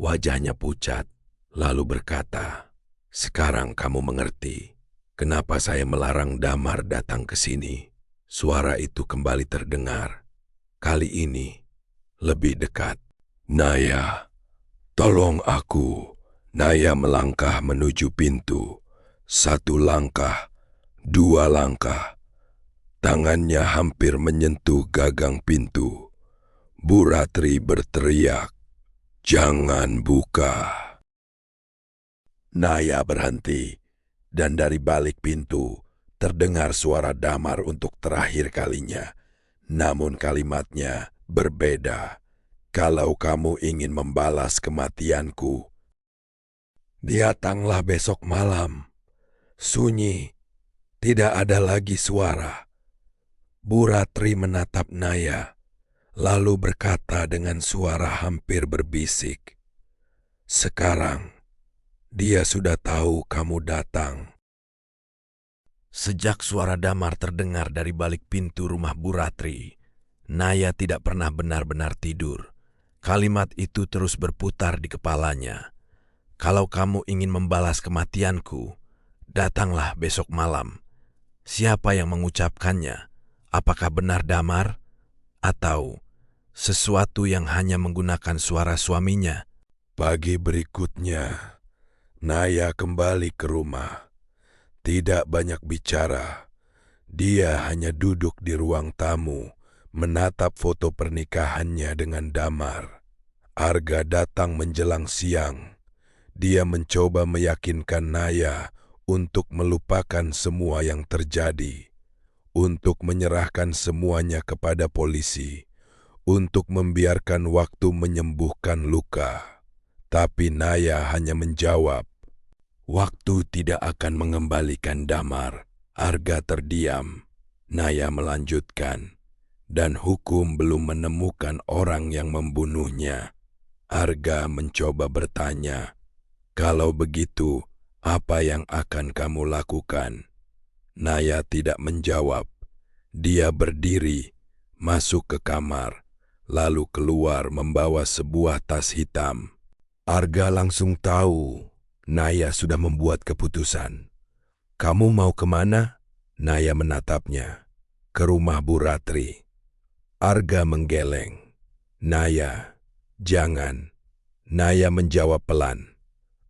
Wajahnya pucat, lalu berkata, "Sekarang kamu mengerti kenapa saya melarang Damar datang ke sini." Suara itu kembali terdengar. Kali ini, lebih dekat. "Naya, tolong aku." Naya melangkah menuju pintu. 1 langkah, 2 langkah. Tangannya hampir menyentuh gagang pintu. Bu Ratri berteriak, "Jangan buka!" Naya berhenti, dan dari balik pintu terdengar suara Damar untuk terakhir kalinya. Namun kalimatnya berbeda. "Kalau kamu ingin membalas kematianku, datanglah besok malam." Sunyi, tidak ada lagi suara. Bu Ratri menatap Naya, lalu berkata dengan suara hampir berbisik, "Sekarang, dia sudah tahu kamu datang." Sejak suara Damar terdengar dari balik pintu rumah Bu Ratri, Naya tidak pernah benar-benar tidur. Kalimat itu terus berputar di kepalanya. "Kalau kamu ingin membalas kematianku, datanglah besok malam." Siapa yang mengucapkannya? Apakah benar Damar? Atau sesuatu yang hanya menggunakan suara suaminya? Pagi berikutnya, Naya kembali ke rumah. Tidak banyak bicara. Dia hanya duduk di ruang tamu, menatap foto pernikahannya dengan Damar. Arga datang menjelang siang. Dia mencoba meyakinkan Naya untuk melupakan semua yang terjadi, untuk menyerahkan semuanya kepada polisi, untuk membiarkan waktu menyembuhkan luka. Tapi Naya hanya menjawab, "Waktu tidak akan mengembalikan Damar." Arga terdiam. Naya melanjutkan, "Dan hukum belum menemukan orang yang membunuhnya." Arga mencoba bertanya, "Kalau begitu, apa yang akan kamu lakukan?" Naya tidak menjawab. Dia berdiri, masuk ke kamar, lalu keluar membawa sebuah tas hitam. Arga langsung tahu Naya sudah membuat keputusan. "Kamu mau kemana?" Naya menatapnya. "Ke rumah Bu Ratri." Arga menggeleng. "Naya, jangan." Naya menjawab pelan,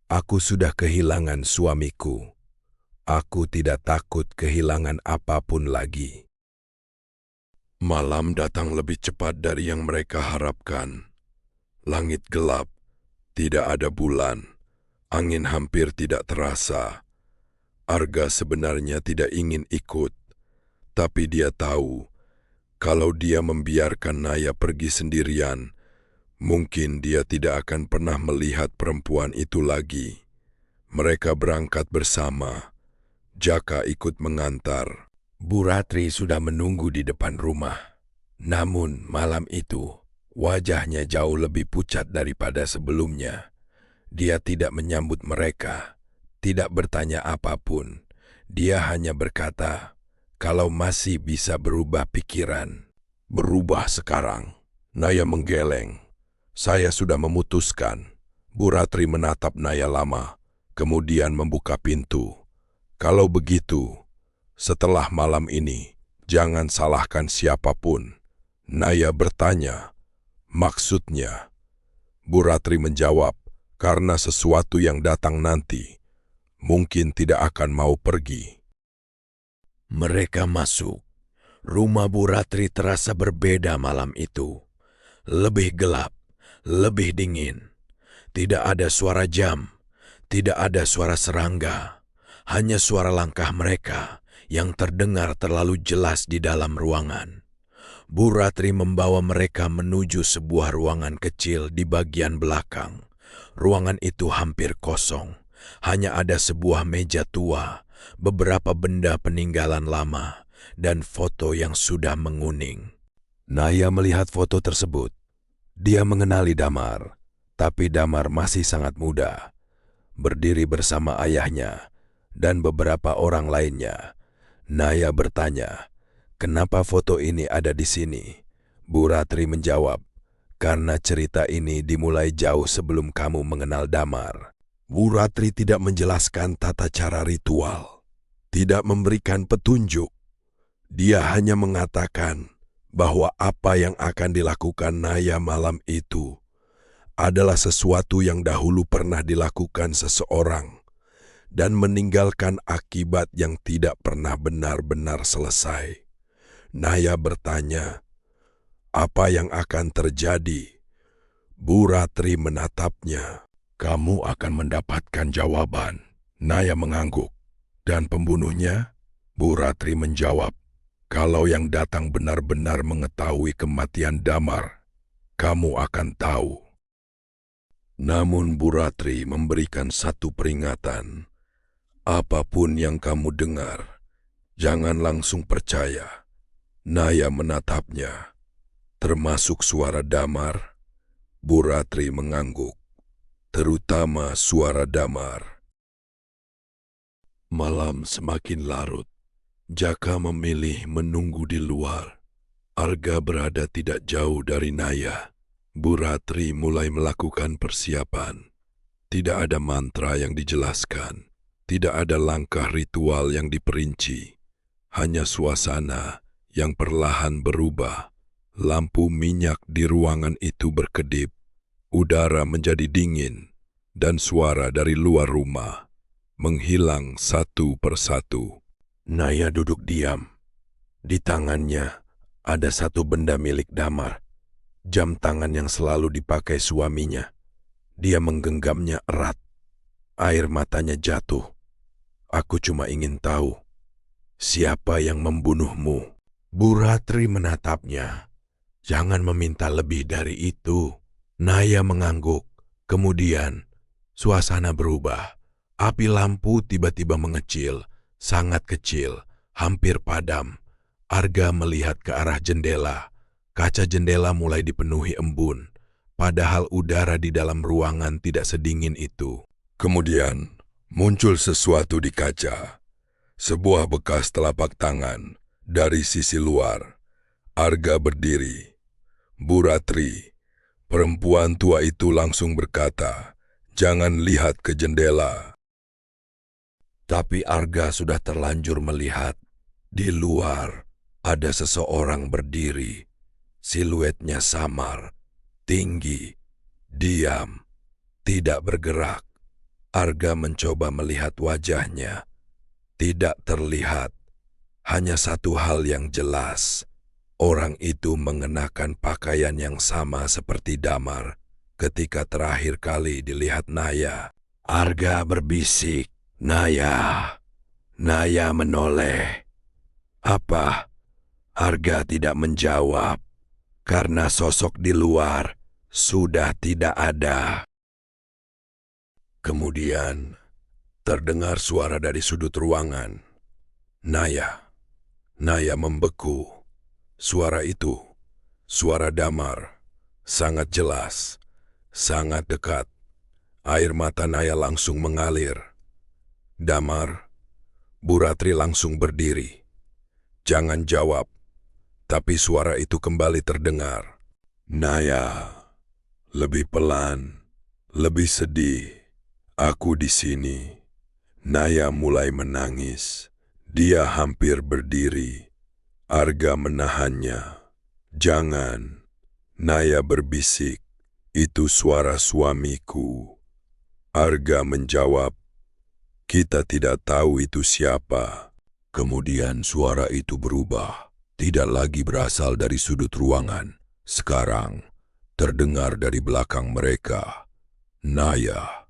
"Aku sudah kehilangan suamiku. Aku tidak takut kehilangan apapun lagi." Malam datang lebih cepat dari yang mereka harapkan. Langit gelap, tidak ada bulan, angin hampir tidak terasa. Arga sebenarnya tidak ingin ikut, tapi dia tahu kalau dia membiarkan Naya pergi sendirian, mungkin dia tidak akan pernah melihat perempuan itu lagi. Mereka berangkat bersama. Jaka ikut mengantar. Bu Ratri sudah menunggu di depan rumah. Namun malam itu, wajahnya jauh lebih pucat daripada sebelumnya. Dia tidak menyambut mereka, tidak bertanya apapun. Dia hanya berkata, "Kalau masih bisa berubah pikiran." "Berubah sekarang?" Naya menggeleng. "Saya sudah memutuskan." Bu Ratri menatap Naya lama, kemudian membuka pintu. "Kalau begitu, setelah malam ini, jangan salahkan siapapun." Naya bertanya, "Maksudnya?" Bu Ratri menjawab, "Karena sesuatu yang datang nanti, mungkin tidak akan mau pergi." Mereka masuk. Rumah Bu Ratri terasa berbeda malam itu. Lebih gelap, lebih dingin. Tidak ada suara jam, tidak ada suara serangga. Hanya suara langkah mereka yang terdengar terlalu jelas di dalam ruangan. Bu Ratri membawa mereka menuju sebuah ruangan kecil di bagian belakang. Ruangan itu hampir kosong. Hanya ada sebuah meja tua, beberapa benda peninggalan lama, dan foto yang sudah menguning. Naya melihat foto tersebut. Dia mengenali Damar, tapi Damar masih sangat muda. Berdiri bersama ayahnya dan beberapa orang lainnya. Naya bertanya, "Kenapa foto ini ada di sini?" Bu Ratri menjawab, "Karena cerita ini dimulai jauh sebelum kamu mengenal Damar." Bu Ratri tidak menjelaskan tata cara ritual, tidak memberikan petunjuk. Dia hanya mengatakan bahwa apa yang akan dilakukan Naya malam itu adalah sesuatu yang dahulu pernah dilakukan seseorang dan meninggalkan akibat yang tidak pernah benar-benar selesai. Naya bertanya, "Apa yang akan terjadi?" Bu Ratri menatapnya. "Kamu akan mendapatkan jawaban." Naya mengangguk. "Dan pembunuhnya?" Bu Ratri menjawab, "Kalau yang datang benar-benar mengetahui kematian Damar, kamu akan tahu." Namun Bu Ratri memberikan satu peringatan. "Apapun yang kamu dengar, jangan langsung percaya." Naya menatapnya. "Termasuk suara Damar?" Bu Ratri mengangguk. "Terutama suara Damar." Malam semakin larut. Jaka memilih menunggu di luar. Arga berada tidak jauh dari Naya. Bu Ratri mulai melakukan persiapan. Tidak ada mantra yang dijelaskan. Tidak ada langkah ritual yang diperinci. Hanya suasana yang perlahan berubah. Lampu minyak di ruangan itu berkedip. Udara menjadi dingin. Dan suara dari luar rumah menghilang satu persatu. Naya duduk diam. Di tangannya ada satu benda milik Damar. Jam tangan yang selalu dipakai suaminya. Dia menggenggamnya erat. Air matanya jatuh. "Aku cuma ingin tahu, siapa yang membunuhmu?" Bu Ratri menatapnya. "Jangan meminta lebih dari itu." Naya mengangguk. Kemudian, suasana berubah. Api lampu tiba-tiba mengecil, sangat kecil, hampir padam. Arga melihat ke arah jendela. Kaca jendela mulai dipenuhi embun, padahal udara di dalam ruangan tidak sedingin itu. Kemudian, muncul sesuatu di kaca. Sebuah bekas telapak tangan dari sisi luar. Arga berdiri. Bu Ratri, perempuan tua itu langsung berkata, "Jangan lihat ke jendela." Tapi Arga sudah terlanjur melihat. Di luar ada seseorang berdiri. Siluetnya samar, tinggi, diam, tidak bergerak. Arga mencoba melihat wajahnya. Tidak terlihat. Hanya satu hal yang jelas. Orang itu mengenakan pakaian yang sama seperti Damar ketika terakhir kali dilihat Naya. Arga berbisik, "Naya." Naya menoleh. "Apa?" Arga tidak menjawab. Karena sosok di luar sudah tidak ada. Kemudian terdengar suara dari sudut ruangan. Naya. Naya membeku. Suara itu, suara Damar, sangat jelas, sangat dekat. Air mata Naya langsung mengalir. "Damar." Bu Ratri langsung berdiri. "Jangan jawab." Tapi suara itu kembali terdengar. "Naya, lebih pelan, lebih sedih. Aku di sini." Naya mulai menangis. Dia hampir berdiri. Arga menahannya. "Jangan." Naya berbisik. "Itu suara suamiku." Arga menjawab, "Kita tidak tahu itu siapa." Kemudian suara itu berubah. Tidak lagi berasal dari sudut ruangan. Sekarang terdengar dari belakang mereka. Naya.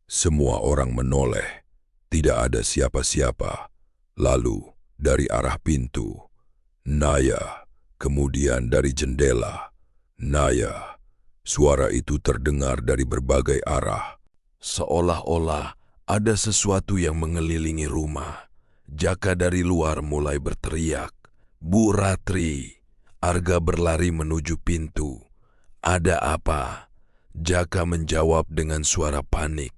Semua orang menoleh. Tidak ada siapa-siapa. Lalu dari arah pintu. Naya. Kemudian dari jendela. Naya. Suara itu terdengar dari berbagai arah. Seolah-olah ada sesuatu yang mengelilingi rumah. Jaka dari luar mulai berteriak, "Bu Ratri." Arga berlari menuju pintu. "Ada apa?" Jaka menjawab dengan suara panik.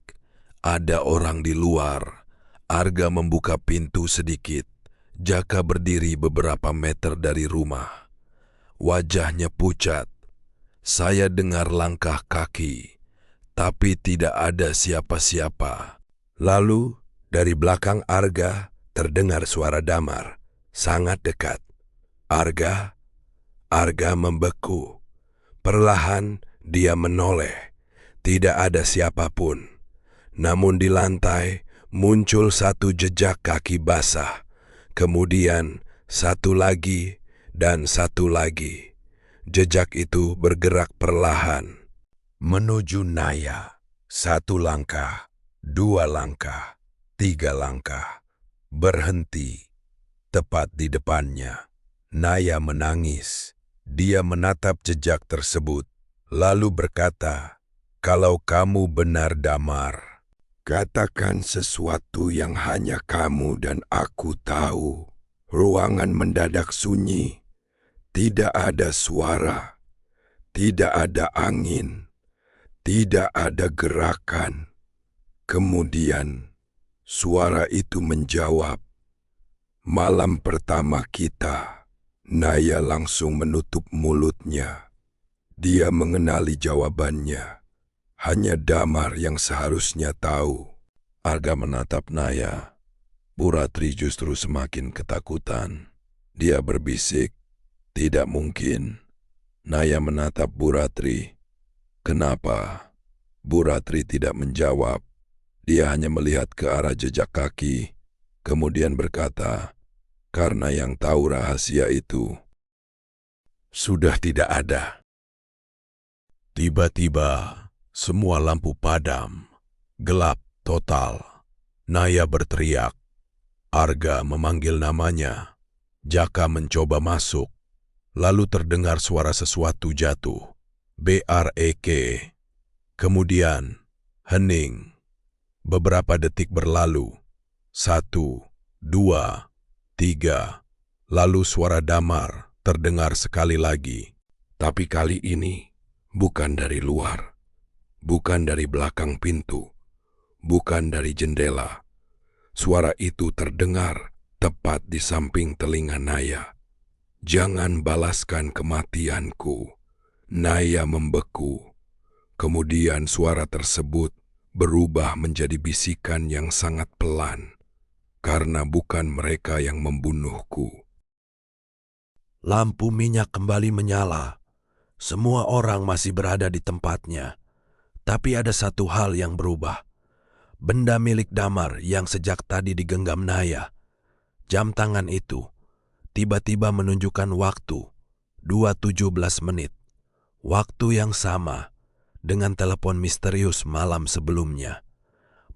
"Ada orang di luar." Arga membuka pintu sedikit. Jaka berdiri beberapa meter dari rumah. Wajahnya pucat. Saya dengar langkah kaki, tapi tidak ada siapa-siapa. Lalu, dari belakang Arga terdengar suara Damar, sangat dekat. Arga membeku. Perlahan dia menoleh. Tidak ada siapapun. Namun di lantai muncul satu jejak kaki basah. Kemudian satu lagi Dan satu lagi, jejak itu bergerak perlahan menuju Naya. 1 langkah, 2 langkah, 3 langkah. Berhenti tepat di depannya. Naya menangis. Dia menatap jejak tersebut, lalu berkata, "Kalau kamu benar, Damar, Katakan sesuatu yang hanya kamu dan aku tahu." Ruangan mendadak sunyi. Tidak ada suara. Tidak ada angin. Tidak ada gerakan. Kemudian suara itu menjawab, "Malam pertama kita." Naya langsung menutup mulutnya. Dia mengenali jawabannya. Hanya Damar yang seharusnya tahu. Arga menatap Naya. Bu Ratri justru semakin ketakutan. Dia berbisik, "Tidak mungkin." Naya menatap Bu Ratri. Kenapa? Bu Ratri tidak menjawab. Dia hanya melihat ke arah jejak kaki, kemudian berkata, "Karena yang tahu rahasia itu sudah tidak ada." Tiba-tiba, semua lampu padam, gelap total. Naya berteriak. Arga memanggil namanya. Jaka mencoba masuk. Lalu terdengar suara sesuatu jatuh. BREK. Kemudian, hening. Beberapa detik berlalu. 1, 2, 3. Lalu suara Damar terdengar sekali lagi. Tapi kali ini bukan dari luar. Bukan dari belakang pintu. Bukan dari jendela. Suara itu terdengar tepat di samping telinga Naya. "Jangan balaskan kematianku." Naya membeku. Kemudian suara tersebut berubah menjadi bisikan yang sangat pelan. "Karena bukan mereka yang membunuhku." Lampu minyak kembali menyala. Semua orang masih berada di tempatnya. Tapi ada satu hal yang berubah. Benda milik Damar yang sejak tadi digenggam Naya. Jam tangan itu tiba-tiba menunjukkan waktu 2:17 menit. Waktu yang sama dengan telepon misterius malam sebelumnya.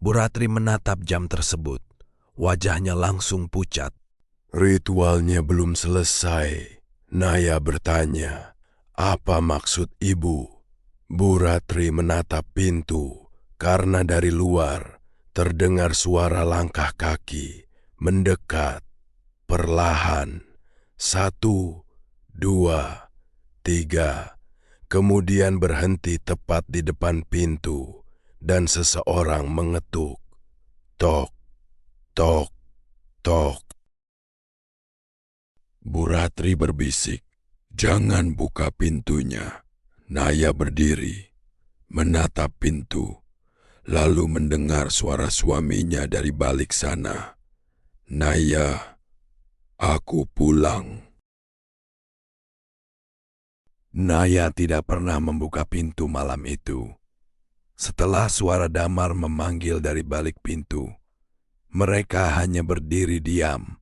Bu Ratri menatap jam tersebut. Wajahnya langsung pucat. "Ritualnya belum selesai." Naya bertanya, "Apa maksud ibu?" Bu Ratri menatap pintu karena dari luar terdengar suara langkah kaki mendekat perlahan. 1, 2, 3. Kemudian berhenti tepat di depan pintu dan seseorang mengetuk. Tok, tok, tok. Bu Ratri berbisik, "Jangan buka pintunya." Naya berdiri, menatap pintu, lalu mendengar suara suaminya dari balik sana. "Naya, aku pulang." Naya tidak pernah membuka pintu malam itu. Setelah suara Damar memanggil dari balik pintu, mereka hanya berdiri diam.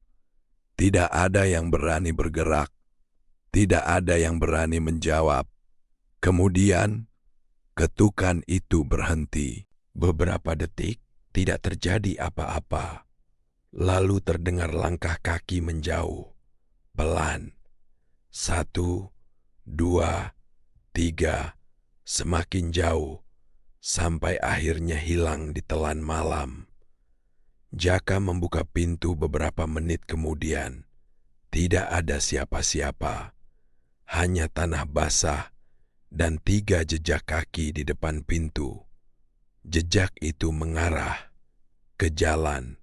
Tidak ada yang berani bergerak. Tidak ada yang berani menjawab. Kemudian, ketukan itu berhenti. Beberapa detik tidak terjadi apa-apa. Lalu terdengar langkah kaki menjauh. Pelan. 1, 2, 3, semakin jauh, sampai akhirnya hilang di telan malam. Jaka membuka pintu beberapa menit kemudian. Tidak ada siapa-siapa, hanya tanah basah dan 3 jejak kaki di depan pintu. Jejak itu mengarah ke jalan,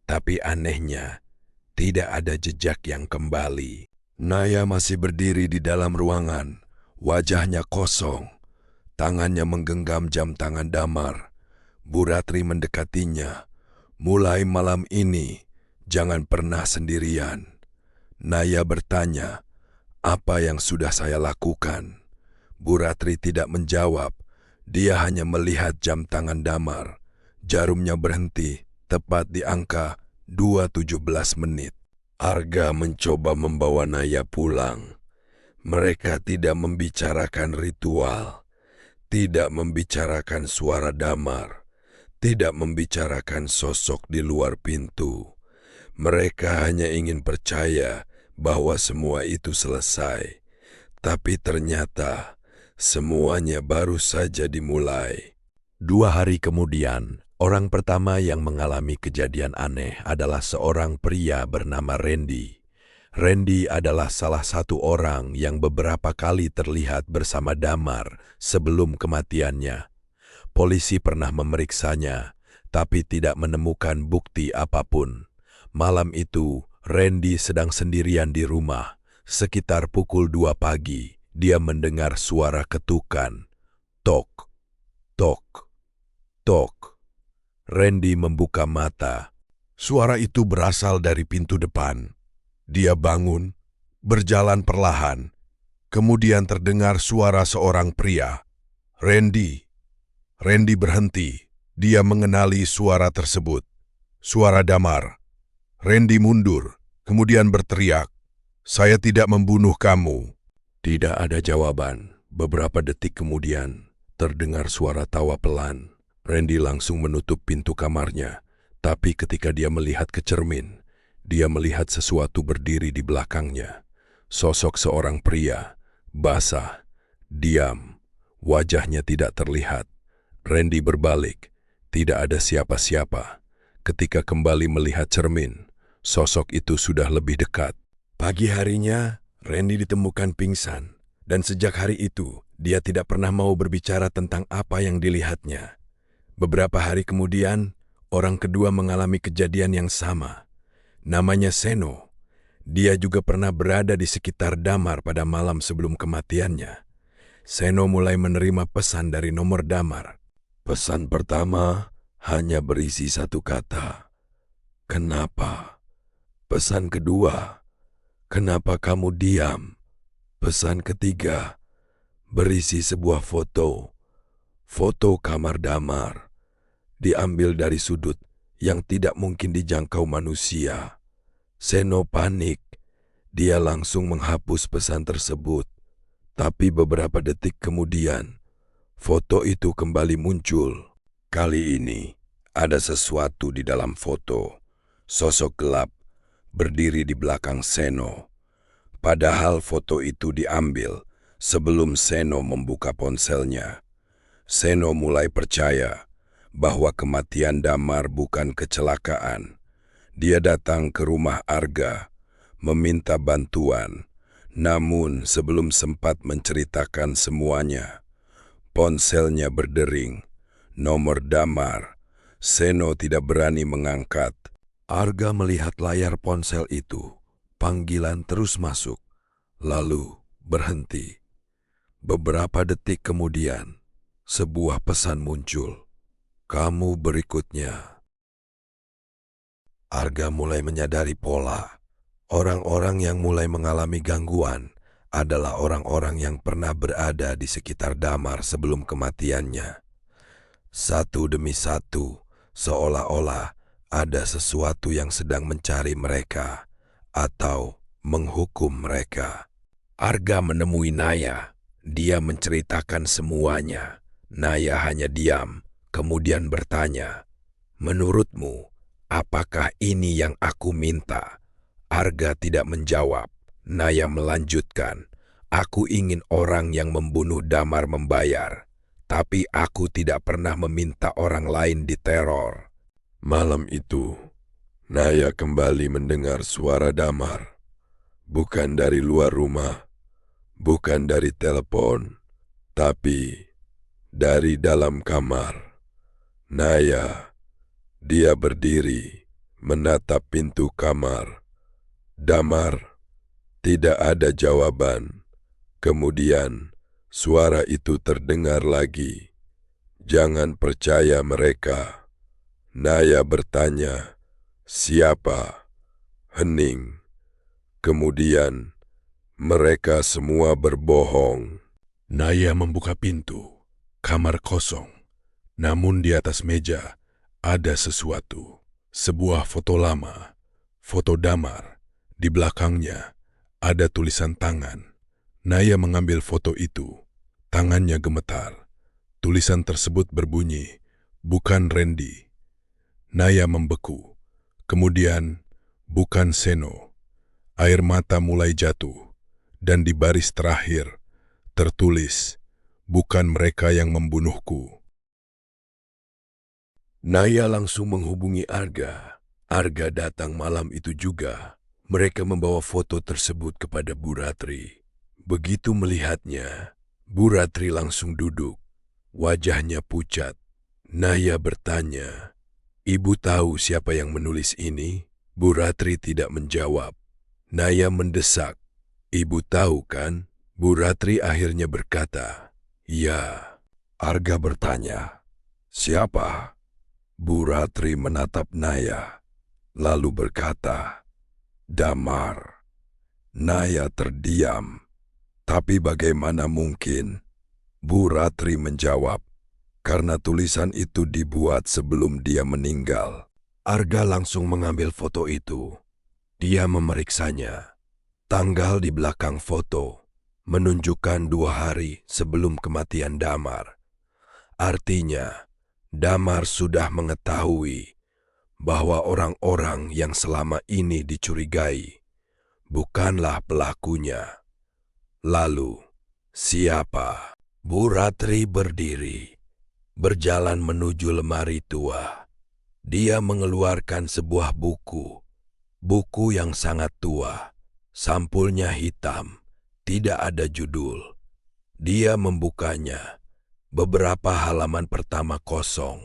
tapi anehnya tidak ada jejak yang kembali. Naya masih berdiri di dalam ruangan, wajahnya kosong, tangannya menggenggam jam tangan Damar. Bu Ratri mendekatinya. "Mulai malam ini, jangan pernah sendirian." Naya bertanya, "Apa yang sudah saya lakukan?" Bu Ratri tidak menjawab, dia hanya melihat jam tangan Damar. Jarumnya berhenti, tepat di angka 2:17 menit. Arga mencoba membawa Naya pulang. Mereka tidak membicarakan ritual, tidak membicarakan suara damar, tidak membicarakan sosok di luar pintu. Mereka hanya ingin percaya bahwa semua itu selesai. Tapi ternyata semuanya baru saja dimulai. 2 hari kemudian, orang pertama yang mengalami kejadian aneh adalah seorang pria bernama Randy. Randy adalah salah satu orang yang beberapa kali terlihat bersama Damar sebelum kematiannya. Polisi pernah memeriksanya, tapi tidak menemukan bukti apapun. Malam itu, Randy sedang sendirian di rumah. Sekitar pukul 2 pagi, dia mendengar suara ketukan. Tok, tok, tok. Randy membuka mata. Suara itu berasal dari pintu depan. Dia bangun, berjalan perlahan. Kemudian terdengar suara seorang pria. Randy. Randy berhenti. Dia mengenali suara tersebut. Suara Damar. Randy mundur, kemudian berteriak, "Saya tidak membunuh kamu." Tidak ada jawaban. Beberapa detik kemudian, terdengar suara tawa pelan. Randy langsung menutup pintu kamarnya. Tapi ketika dia melihat ke cermin, dia melihat sesuatu berdiri di belakangnya. Sosok seorang pria, basah, diam, wajahnya tidak terlihat. Randy berbalik, tidak ada siapa-siapa. Ketika kembali melihat cermin, sosok itu sudah lebih dekat. Pagi harinya, Randy ditemukan pingsan, dan sejak hari itu, dia tidak pernah mau berbicara tentang apa yang dilihatnya. Beberapa hari kemudian, orang kedua mengalami kejadian yang sama. Namanya Seno. Dia juga pernah berada di sekitar Damar pada malam sebelum kematiannya. Seno mulai menerima pesan dari nomor Damar. Pesan pertama hanya berisi satu kata. Kenapa? Pesan kedua, kenapa kamu diam? Pesan ketiga, berisi sebuah foto. Foto kamar Damar. Diambil dari sudut yang tidak mungkin dijangkau manusia. Seno panik. Dia langsung menghapus pesan tersebut. Tapi beberapa detik kemudian, foto itu kembali muncul. Kali ini, ada sesuatu di dalam foto. Sosok gelap berdiri di belakang Seno. Padahal foto itu diambil sebelum Seno membuka ponselnya. Seno mulai percaya bahwa kematian Damar bukan kecelakaan. Dia datang ke rumah Arga, meminta bantuan. Namun sebelum sempat menceritakan semuanya, ponselnya berdering. Nomor Damar. Seno tidak berani mengangkat. Arga melihat layar ponsel itu. Panggilan terus masuk, lalu berhenti. Beberapa detik kemudian, sebuah pesan muncul. Kamu berikutnya. Arga mulai menyadari pola. Orang-orang yang mulai mengalami gangguan adalah orang-orang yang pernah berada di sekitar Damar sebelum kematiannya. Satu demi satu, seolah-olah ada sesuatu yang sedang mencari mereka atau menghukum mereka. Arga menemui Naya. Dia menceritakan semuanya. Naya hanya diam, kemudian bertanya, "Menurutmu, apakah ini yang aku minta?" Arga tidak menjawab. Naya melanjutkan, "Aku ingin orang yang membunuh Damar membayar. Tapi aku tidak pernah meminta orang lain diteror." Malam itu, Naya kembali mendengar suara Damar. Bukan dari luar rumah, bukan dari telepon, tapi dari dalam kamar. Naya, dia berdiri, menatap pintu kamar. Damar, tidak ada jawaban. Kemudian, suara itu terdengar lagi. "Jangan percaya mereka." Naya bertanya, "Siapa?" Hening. Kemudian, mereka semua berbohong. Naya membuka pintu. Kamar kosong. Namun di atas meja ada sesuatu. Sebuah foto lama. Foto Damar. Di belakangnya ada tulisan tangan. Naya mengambil foto itu. Tangannya gemetar. Tulisan tersebut berbunyi, "Bukan Randy." Naya membeku. Kemudian, "Bukan Seno." Air mata mulai jatuh. Dan di baris terakhir, tertulis, "Bukan mereka yang membunuhku." Naya langsung menghubungi Arga. Arga datang malam itu juga. Mereka membawa foto tersebut kepada Bu Ratri. Begitu melihatnya, Bu Ratri langsung duduk. Wajahnya pucat. Naya bertanya, "Ibu tahu siapa yang menulis ini?" Bu Ratri tidak menjawab. Naya mendesak, "Ibu tahu kan?" Bu Ratri akhirnya berkata, "Ya." Arga bertanya, "Siapa?" Bu Ratri menatap Naya, lalu berkata, "Damar." Naya terdiam. Tapi bagaimana mungkin? Bu Ratri menjawab, "Karena tulisan itu dibuat sebelum dia meninggal." Arga langsung mengambil foto itu. Dia memeriksanya. Tanggal di belakang foto menunjukkan 2 hari sebelum kematian Damar. Artinya, Damar sudah mengetahui bahwa orang-orang yang selama ini dicurigai bukanlah pelakunya. Lalu, siapa? Bu Ratri berdiri, berjalan menuju lemari tua. Dia mengeluarkan sebuah buku yang sangat tua. Sampulnya hitam, tidak ada judul. Dia membukanya. Beberapa halaman pertama kosong,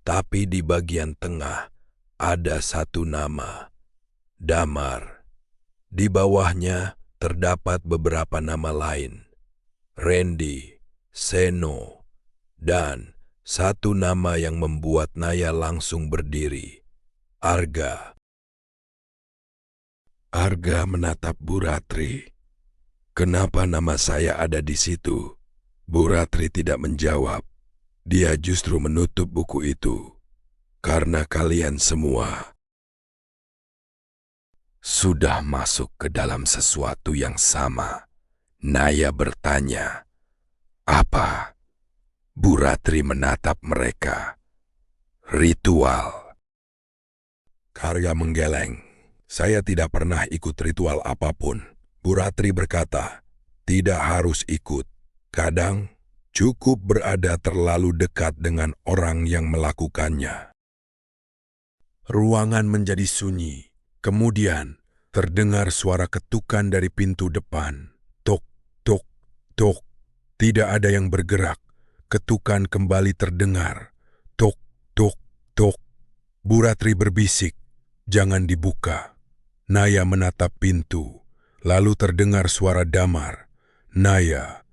tapi di bagian tengah ada satu nama, Damar. Di bawahnya terdapat beberapa nama lain, Randy, Seno, dan satu nama yang membuat Naya langsung berdiri, Arga. Arga menatap Bu Ratri. "Kenapa nama saya ada di situ?" Bu Ratri tidak menjawab. Dia justru menutup buku itu. "Karena kalian semua sudah masuk ke dalam sesuatu yang sama." Naya bertanya, "Apa?" Bu Ratri menatap mereka. "Ritual." Arga menggeleng. "Saya tidak pernah ikut ritual apapun." Bu Ratri berkata, "Tidak harus ikut. Kadang, cukup berada terlalu dekat dengan orang yang melakukannya." Ruangan menjadi sunyi. Kemudian, terdengar suara ketukan dari pintu depan. Tok, tok, tok. Tidak ada yang bergerak. Ketukan kembali terdengar. Tok, tok, tok. Bu Ratri berbisik, "Jangan dibuka." Naya menatap pintu. Lalu terdengar suara Damar. Naya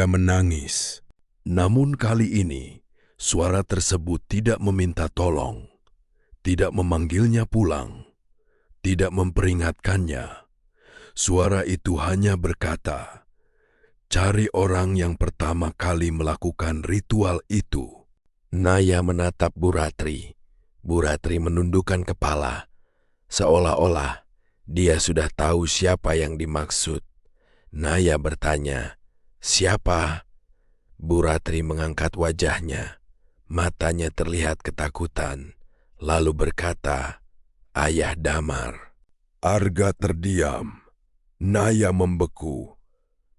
menangis. Namun kali ini, suara tersebut tidak meminta tolong, tidak memanggilnya pulang, tidak memperingatkannya. Suara itu hanya berkata, "Cari orang yang pertama kali melakukan ritual itu." Naya menatap Bu Ratri. Bu Ratri menundukkan kepala, seolah-olah dia sudah tahu siapa yang dimaksud. Naya bertanya, "Siapa?" Bu Ratri mengangkat wajahnya. Matanya terlihat ketakutan, lalu berkata, "Ayah Damar." Arga terdiam. Naya membeku.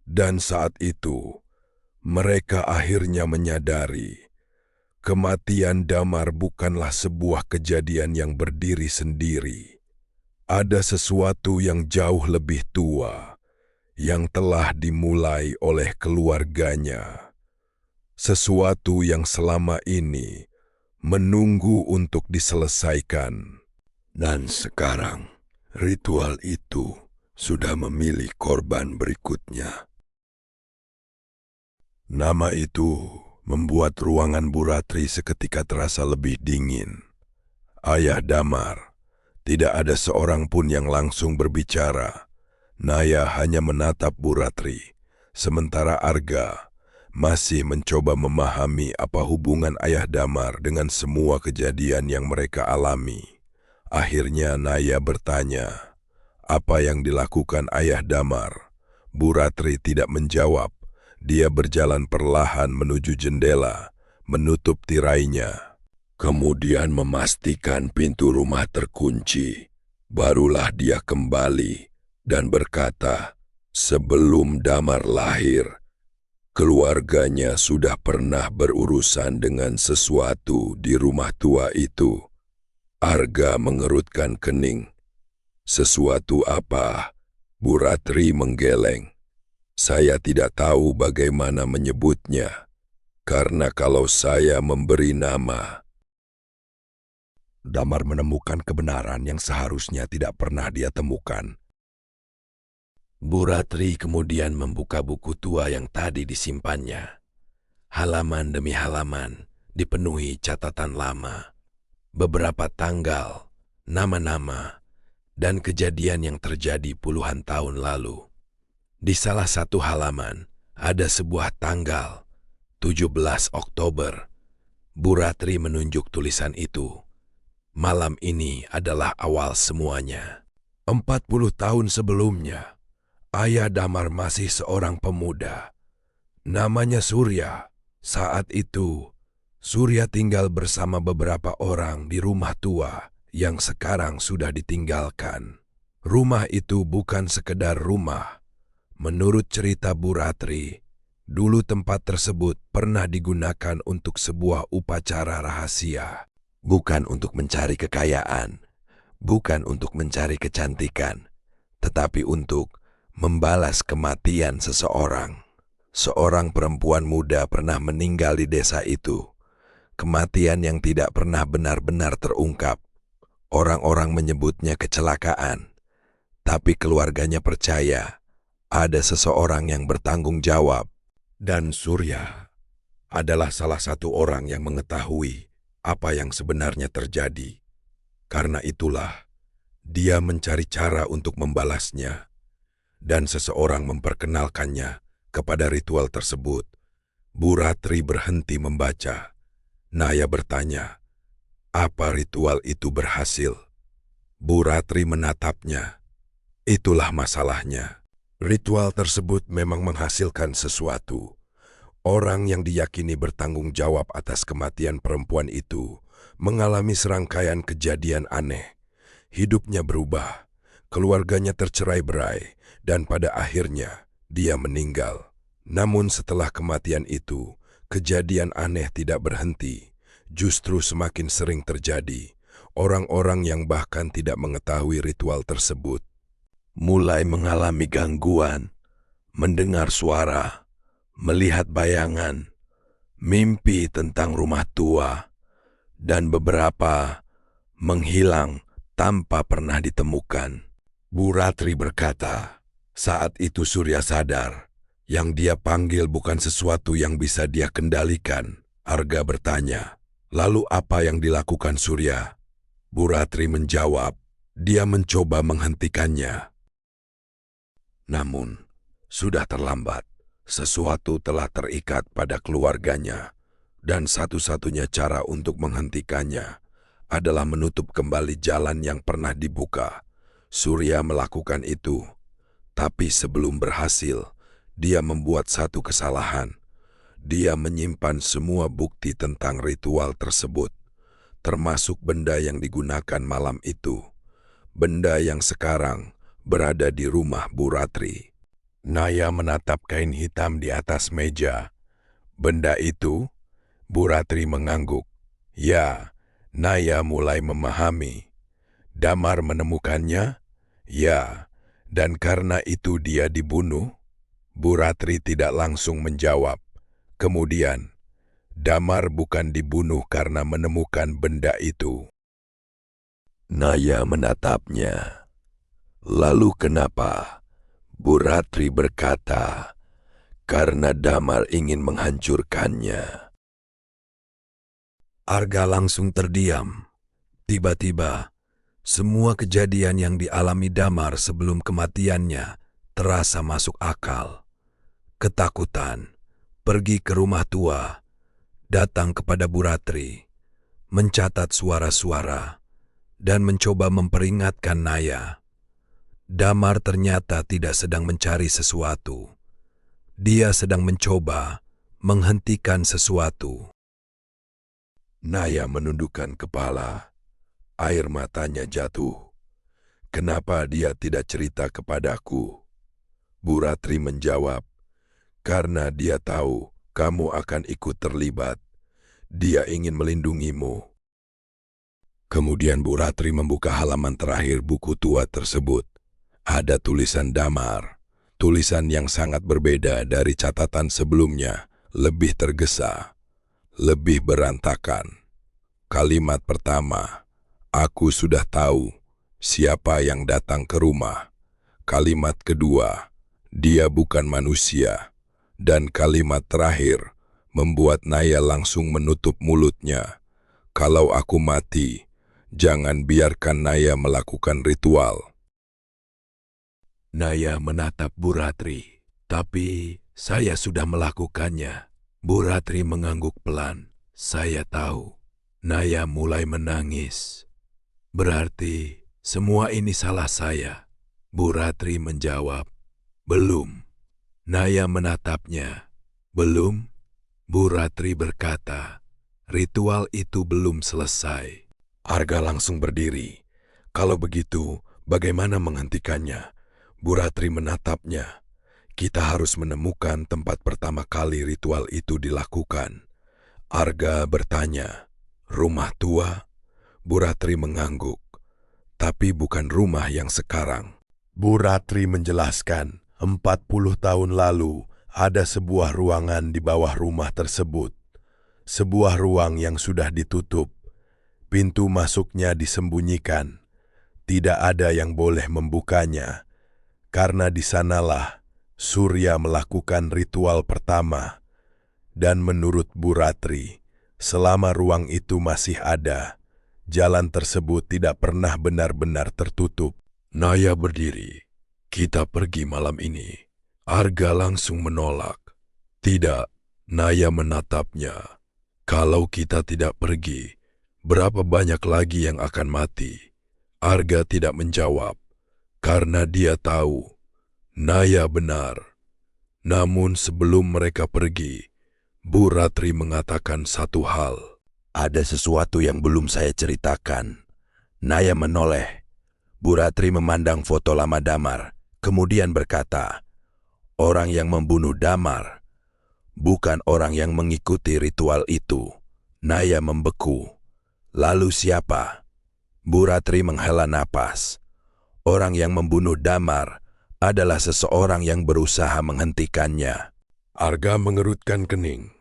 Dan saat itu, mereka akhirnya menyadari kematian Damar bukanlah sebuah kejadian yang berdiri sendiri. Ada sesuatu yang jauh lebih tua yang telah dimulai oleh keluarganya. Sesuatu yang selama ini menunggu untuk diselesaikan. Dan sekarang, ritual itu sudah memilih korban berikutnya. Nama itu membuat ruangan Bu Ratri seketika terasa lebih dingin. Ayah Damar, tidak ada seorang pun yang langsung berbicara. Naya hanya menatap Bu Ratri, sementara Arga masih mencoba memahami apa hubungan Ayah Damar dengan semua kejadian yang mereka alami. Akhirnya Naya bertanya, Apa yang dilakukan ayah Damar? Bu Ratri tidak menjawab. Dia berjalan perlahan menuju jendela, menutup tirainya. Kemudian memastikan pintu rumah terkunci. Barulah dia kembali dan berkata, sebelum Damar lahir, keluarganya sudah pernah berurusan dengan sesuatu di rumah tua itu. Arga mengerutkan kening. Sesuatu apa? Bu Ratri menggeleng. Saya tidak tahu bagaimana menyebutnya, karena kalau saya memberi nama, Damar menemukan kebenaran yang seharusnya tidak pernah dia temukan. Bu Ratri kemudian membuka buku tua yang tadi disimpannya. Halaman demi halaman dipenuhi catatan lama. Beberapa tanggal, nama-nama, dan kejadian yang terjadi puluhan tahun lalu. Di salah satu halaman ada sebuah tanggal, 17 Oktober. Bu Ratri menunjuk tulisan itu. Malam ini adalah awal semuanya. 40 tahun sebelumnya, ayah Damar masih seorang pemuda. Namanya Surya. Saat itu, Surya tinggal bersama beberapa orang di rumah tua yang sekarang sudah ditinggalkan. Rumah itu bukan sekedar rumah. Menurut cerita Bu Ratri, dulu tempat tersebut pernah digunakan untuk sebuah upacara rahasia. Bukan untuk mencari kekayaan, bukan untuk mencari kecantikan, tetapi untuk membalas kematian seseorang. Seorang perempuan muda pernah meninggal di desa itu. Kematian yang tidak pernah benar-benar terungkap. Orang-orang menyebutnya kecelakaan, tapi keluarganya percaya ada seseorang yang bertanggung jawab. Dan Surya adalah salah satu orang yang mengetahui apa yang sebenarnya terjadi. Karena itulah, dia mencari cara untuk membalasnya. Dan seseorang memperkenalkannya kepada ritual tersebut. Bu Ratri berhenti membaca. Naya bertanya, apa ritual itu berhasil? Bu Ratri menatapnya. Itulah masalahnya. Ritual tersebut memang menghasilkan sesuatu. Orang yang diyakini bertanggung jawab atas kematian perempuan itu mengalami serangkaian kejadian aneh. Hidupnya berubah, keluarganya tercerai-berai, dan pada akhirnya dia meninggal. Namun setelah kematian itu, kejadian aneh tidak berhenti, justru semakin sering terjadi. Orang-orang yang bahkan tidak mengetahui ritual tersebut mulai mengalami gangguan, mendengar suara, melihat bayangan, mimpi tentang rumah tua, dan beberapa menghilang tanpa pernah ditemukan. Bu Ratri berkata, saat itu Surya sadar, yang dia panggil bukan sesuatu yang bisa dia kendalikan. Arga bertanya, lalu apa yang dilakukan Surya? Bu Ratri menjawab, dia mencoba menghentikannya. Namun, sudah terlambat. Sesuatu telah terikat pada keluarganya, dan satu-satunya cara untuk menghentikannya adalah menutup kembali jalan yang pernah dibuka. Surya melakukan itu, tapi sebelum berhasil, dia membuat satu kesalahan. Dia menyimpan semua bukti tentang ritual tersebut, termasuk benda yang digunakan malam itu. Benda yang sekarang berada di rumah Bu Ratri. Naya menatap kain hitam di atas meja. Benda itu, Bu Ratri mengangguk. Ya, Naya mulai memahami. Damar menemukannya? Ya, dan karena itu dia dibunuh? Bu Ratri tidak langsung menjawab. Kemudian, Damar bukan dibunuh karena menemukan benda itu. Naya menatapnya. Lalu kenapa? Bu Ratri berkata, karena Damar ingin menghancurkannya. Arga langsung terdiam. Tiba-tiba, semua kejadian yang dialami Damar sebelum kematiannya terasa masuk akal. Ketakutan, pergi ke rumah tua, datang kepada Bu Ratri, mencatat suara-suara, dan mencoba memperingatkan Naya. Damar ternyata tidak sedang mencari sesuatu. Dia sedang mencoba menghentikan sesuatu. Naya menundukkan kepala. Air matanya jatuh. Kenapa dia tidak cerita kepadaku? Bu Ratri menjawab, karena dia tahu kamu akan ikut terlibat. Dia ingin melindungimu. Kemudian Bu Ratri membuka halaman terakhir buku tua tersebut. Ada tulisan Damar. Tulisan yang sangat berbeda dari catatan sebelumnya, lebih tergesa, lebih berantakan. Kalimat pertama, aku sudah tahu siapa yang datang ke rumah. Kalimat kedua, dia bukan manusia. Dan kalimat terakhir, membuat Naya langsung menutup mulutnya. Kalau aku mati, jangan biarkan Naya melakukan ritual. Naya menatap Bu Ratri. Tapi saya sudah melakukannya. Bu Ratri mengangguk pelan. Saya tahu. Naya mulai menangis. Berarti semua ini salah saya. Bu Ratri menjawab, belum. Naya menatapnya. Belum? Bu Ratri berkata, ritual itu belum selesai. Arga langsung berdiri. Kalau begitu, bagaimana menghentikannya? Bu Ratri menatapnya. Kita harus menemukan tempat pertama kali ritual itu dilakukan. Arga bertanya, rumah tua? Bu Ratri mengangguk. Tapi bukan rumah yang sekarang. Bu Ratri menjelaskan, 40 tahun lalu ada sebuah ruangan di bawah rumah tersebut. Sebuah ruang yang sudah ditutup. Pintu masuknya disembunyikan. Tidak ada yang boleh membukanya. Karena di sanalah Surya melakukan ritual pertama. Dan menurut Bu Ratri, selama ruang itu masih ada, jalan tersebut tidak pernah benar-benar tertutup. Naya berdiri. Kita pergi malam ini. Arga langsung menolak. Tidak, Naya menatapnya. Kalau kita tidak pergi, berapa banyak lagi yang akan mati? Arga tidak menjawab, karena dia tahu. Naya benar. Namun sebelum mereka pergi, Bu Ratri mengatakan satu hal. Ada sesuatu yang belum saya ceritakan. Naya menoleh. Bu Ratri memandang foto lama Damar, kemudian berkata, orang yang membunuh Damar bukan orang yang mengikuti ritual itu. Naya membeku. Lalu siapa? Bu Ratri menghela napas. Orang yang membunuh Damar adalah seseorang yang berusaha menghentikannya. Arga mengerutkan kening.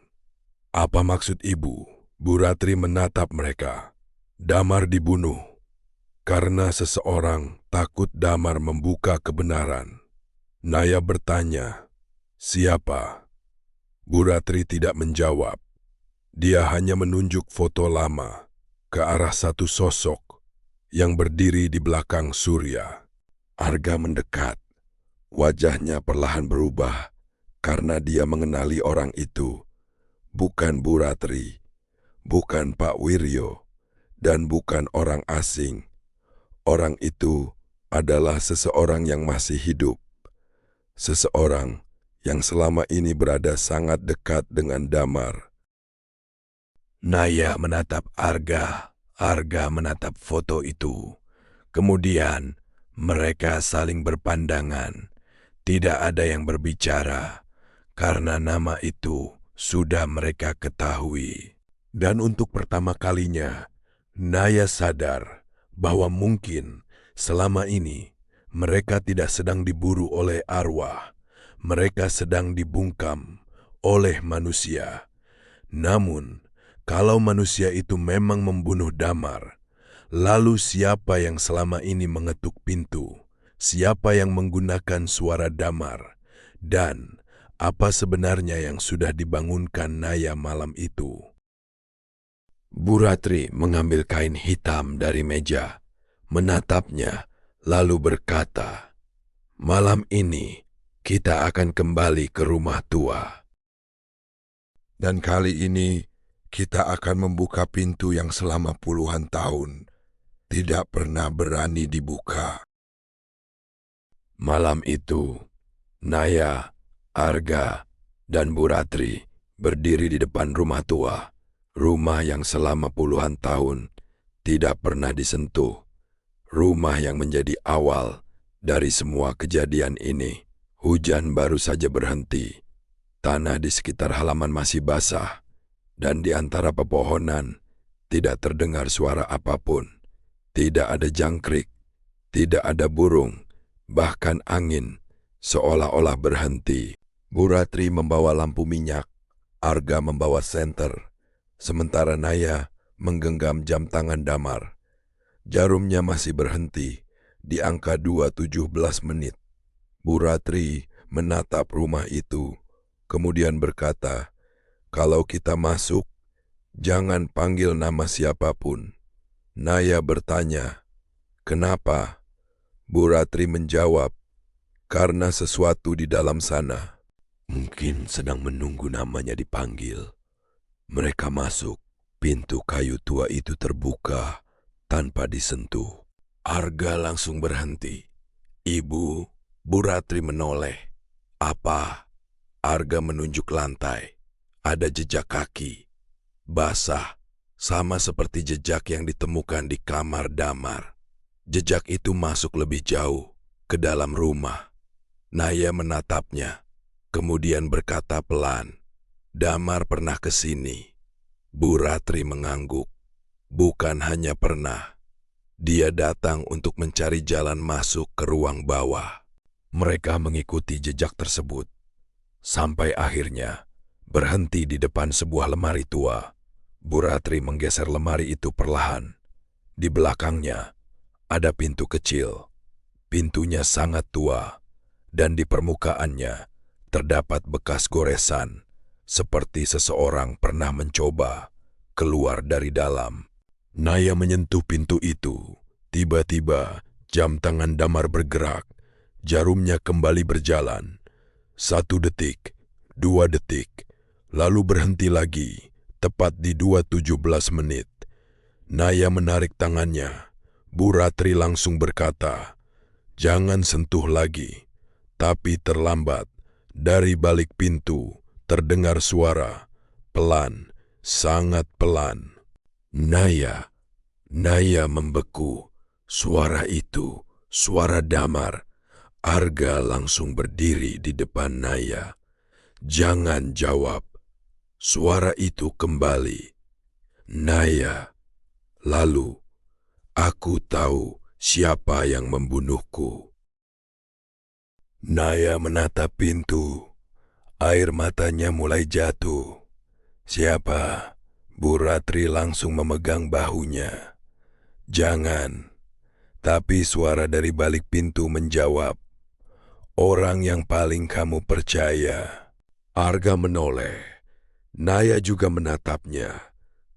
Apa maksud ibu? Bu Ratri menatap mereka. Damar dibunuh karena seseorang takut Damar membuka kebenaran. Naya bertanya, siapa? Bu Ratri tidak menjawab. Dia hanya menunjuk foto lama ke arah satu sosok yang berdiri di belakang Surya. Arga mendekat. Wajahnya perlahan berubah karena dia mengenali orang itu. Bukan Bu Ratri, bukan Pak Wiryo, dan bukan orang asing. Orang itu adalah seseorang yang masih hidup. Seseorang yang selama ini berada sangat dekat dengan Damar. Naya menatap Arga. Arga menatap foto itu. Kemudian mereka saling berpandangan. Tidak ada yang berbicara karena nama itu sudah mereka ketahui. Dan untuk pertama kalinya, Naya sadar bahwa mungkin selama ini mereka tidak sedang diburu oleh arwah. Mereka sedang dibungkam oleh manusia. Namun, kalau manusia itu memang membunuh Damar, lalu siapa yang selama ini mengetuk pintu? Siapa yang menggunakan suara Damar? Dan apa sebenarnya yang sudah dibangunkan Naya malam itu? Bu Ratri mengambil kain hitam dari meja, menatapnya, lalu berkata, malam ini kita akan kembali ke rumah tua. Dan kali ini kita akan membuka pintu yang selama puluhan tahun tidak pernah berani dibuka. Malam itu, Naya, Arga, dan Bu Ratri berdiri di depan rumah tua, rumah yang selama puluhan tahun tidak pernah disentuh, rumah yang menjadi awal dari semua kejadian ini. Hujan baru saja berhenti, tanah di sekitar halaman masih basah, dan di antara pepohonan tidak terdengar suara apapun. Tidak ada jangkrik, tidak ada burung, bahkan angin seolah-olah berhenti. Bu Ratri membawa lampu minyak, Arga membawa senter, sementara Naya menggenggam jam tangan damar. Jarumnya masih berhenti di angka 2:17 menit. Bu Ratri menatap rumah itu, kemudian berkata, "Kalau kita masuk, jangan panggil nama siapapun." Naya bertanya, "Kenapa?" Bu Ratri menjawab, "Karena sesuatu di dalam sana mungkin sedang menunggu namanya dipanggil." Mereka masuk. Pintu kayu tua itu terbuka tanpa disentuh. Arga langsung berhenti. "Ibu," Bu Ratri menoleh. "Apa?" Arga menunjuk lantai. Ada jejak kaki, basah, sama seperti jejak yang ditemukan di kamar damar. Jejak itu masuk lebih jauh ke dalam rumah. Naya menatapnya, kemudian berkata pelan, "Damar pernah ke sini." Bu Ratri mengangguk. Bukan hanya pernah, dia datang untuk mencari jalan masuk ke ruang bawah. Mereka mengikuti jejak tersebut, sampai akhirnya berhenti di depan sebuah lemari tua. Bu Ratri menggeser lemari itu perlahan. Di belakangnya ada pintu kecil. Pintunya sangat tua, dan di permukaannya terdapat bekas goresan, seperti seseorang pernah mencoba keluar dari dalam. Naya menyentuh pintu itu. Tiba-tiba jam tangan damar bergerak. Jarumnya kembali berjalan. 1 detik, 2 detik, lalu berhenti lagi, tepat di 2:17 menit. Naya menarik tangannya. Bu Ratri langsung berkata, "Jangan sentuh lagi." Tapi terlambat. Dari balik pintu terdengar suara, pelan, sangat pelan. Naya membeku. Suara itu, suara damar. Arga langsung berdiri di depan Naya. "Jangan jawab." Suara itu kembali. "Naya, lalu aku tahu siapa yang membunuhku." Naya menatap pintu. Air matanya mulai jatuh. "Siapa?" Bu Ratri langsung memegang bahunya. "Jangan." Tapi suara dari balik pintu menjawab, "Orang yang paling kamu percaya." Arga menoleh. Naya juga menatapnya.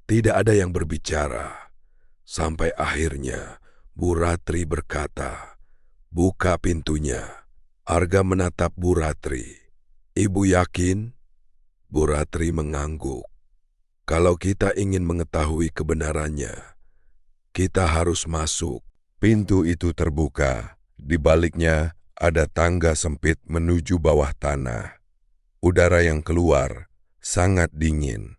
Tidak ada yang berbicara. Sampai akhirnya Bu Ratri berkata, "Buka pintunya." Arga menatap Bu Ratri. "Ibu yakin?" Bu Ratri mengangguk. "Kalau kita ingin mengetahui kebenarannya, kita harus masuk." Pintu itu terbuka. Di baliknya ada tangga sempit menuju bawah tanah. Udara yang keluar sangat dingin.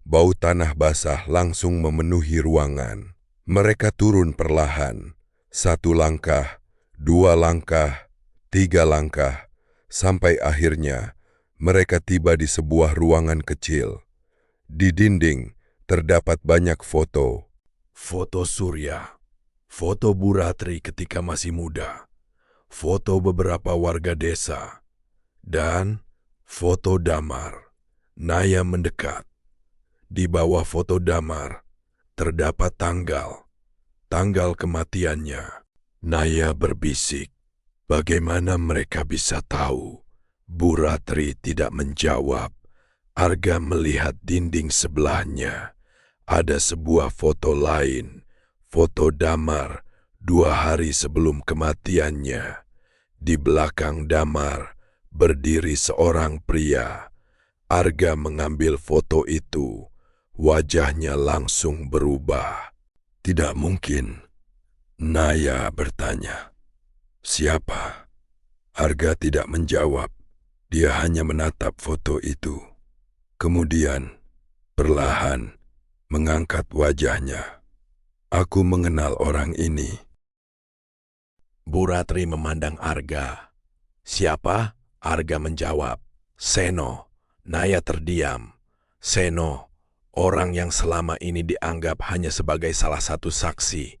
Bau tanah basah langsung memenuhi ruangan. Mereka turun perlahan. 1 langkah, 2 langkah, 3 langkah, sampai akhirnya mereka tiba di sebuah ruangan kecil. Di dinding terdapat banyak foto. Foto Surya, foto Bu Ratri ketika masih muda, foto beberapa warga desa, dan foto Damar. Naya mendekat. Di bawah foto Damar terdapat tanggal kematiannya. Naya berbisik, "Bagaimana mereka bisa tahu?" Bu Ratri tidak menjawab. Arga melihat dinding sebelahnya. Ada sebuah foto lain, foto Damar 2 hari sebelum kematiannya. Di belakang Damar berdiri seorang pria. Arga mengambil foto itu. Wajahnya langsung berubah. "Tidak mungkin." Naya bertanya, "Siapa?" Arga tidak menjawab. Dia hanya menatap foto itu. Kemudian, perlahan mengangkat wajahnya. Aku mengenal orang ini. Bu Ratri memandang Arga. Siapa? Arga menjawab. Seno. Naya terdiam. Seno, orang yang selama ini dianggap hanya sebagai salah satu saksi.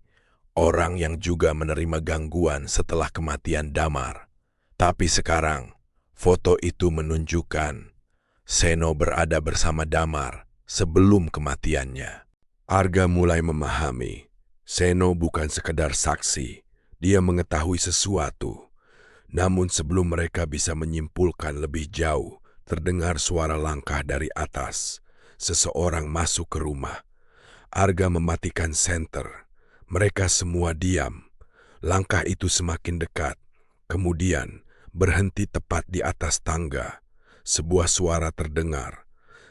Orang yang juga menerima gangguan setelah kematian Damar. Tapi sekarang, foto itu menunjukkan Seno berada bersama Damar sebelum kematiannya. Arga mulai memahami, Seno bukan sekedar saksi, dia mengetahui sesuatu. Namun sebelum mereka bisa menyimpulkan lebih jauh, terdengar suara langkah dari atas. Seseorang masuk ke rumah. Arga mematikan senter. Mereka semua diam. Langkah itu semakin dekat. Kemudian berhenti tepat di atas tangga. Sebuah suara terdengar.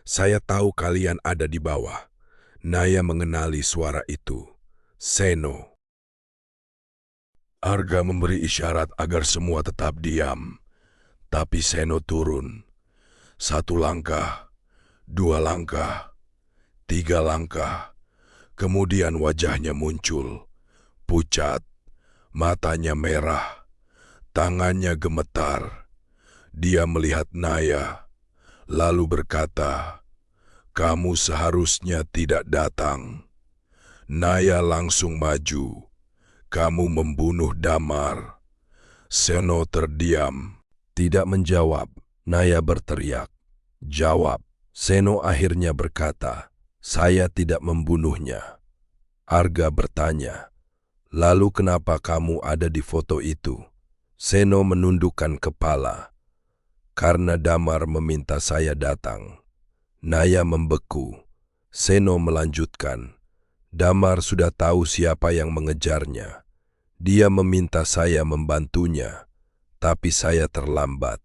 Saya tahu kalian ada di bawah. Naya mengenali suara itu. Seno. Arga memberi isyarat agar semua tetap diam. Tapi Seno turun. 1 langkah, 2 langkah, 3 langkah. Kemudian wajahnya muncul. Pucat, matanya merah, tangannya gemetar. Dia melihat Naya, lalu berkata, "Kamu seharusnya tidak datang." Naya langsung maju. "Kamu membunuh Damar." Seno terdiam, tidak menjawab. Naya berteriak, "Jawab." Seno akhirnya berkata, "Saya tidak membunuhnya." Arga bertanya, "Lalu kenapa kamu ada di foto itu?" Seno menundukkan kepala. "Karena Damar meminta saya datang." Naya membeku. Seno melanjutkan, "Damar sudah tahu siapa yang mengejarnya. Dia meminta saya membantunya, tapi saya terlambat."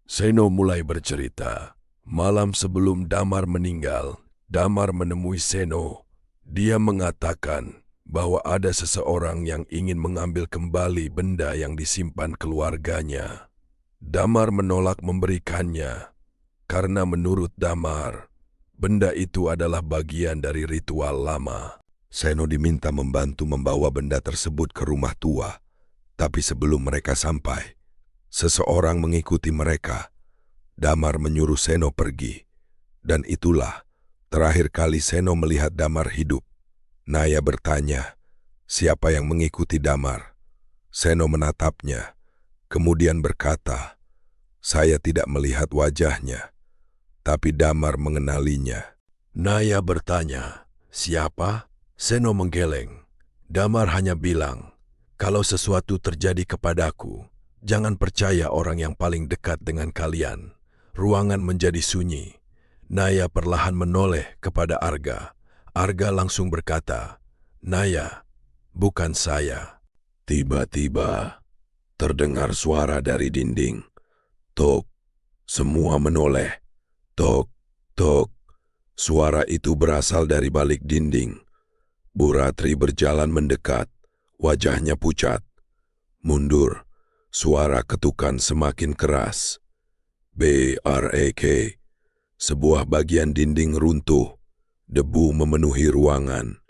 Seno mulai bercerita. Malam sebelum Damar meninggal, Damar menemui Seno. Dia mengatakan bahwa ada seseorang yang ingin mengambil kembali benda yang disimpan keluarganya. Damar menolak memberikannya, karena menurut Damar, benda itu adalah bagian dari ritual lama. Seno diminta membantu membawa benda tersebut ke rumah tua, tapi sebelum mereka sampai, seseorang mengikuti mereka. Damar menyuruh Seno pergi, dan itulah terakhir kali Seno melihat Damar hidup. Naya bertanya, "Siapa yang mengikuti Damar?" Seno menatapnya, kemudian berkata, "Saya tidak melihat wajahnya, tapi Damar mengenalinya." Naya bertanya, "Siapa?" Seno menggeleng. Damar hanya bilang, "Kalau sesuatu terjadi kepadaku, jangan percaya orang yang paling dekat dengan kalian." Ruangan menjadi sunyi. Naya perlahan menoleh kepada Arga. Arga langsung berkata, "Naya, bukan saya." Tiba-tiba, terdengar suara dari dinding. Tok, semua menoleh. Tok, tok. Suara itu berasal dari balik dinding. Bu Ratri berjalan mendekat, wajahnya pucat. Mundur, suara ketukan semakin keras. BRAK, sebuah bagian dinding runtuh, debu memenuhi ruangan.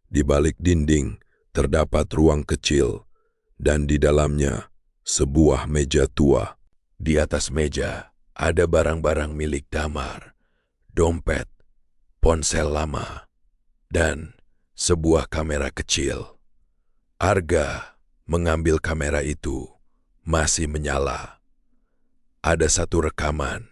Di balik dinding terdapat ruang kecil, dan di dalamnya sebuah meja tua. Di atas meja ada barang-barang milik Damar, dompet, ponsel lama, dan sebuah kamera kecil. Arga mengambil kamera itu, masih menyala. Ada satu rekaman.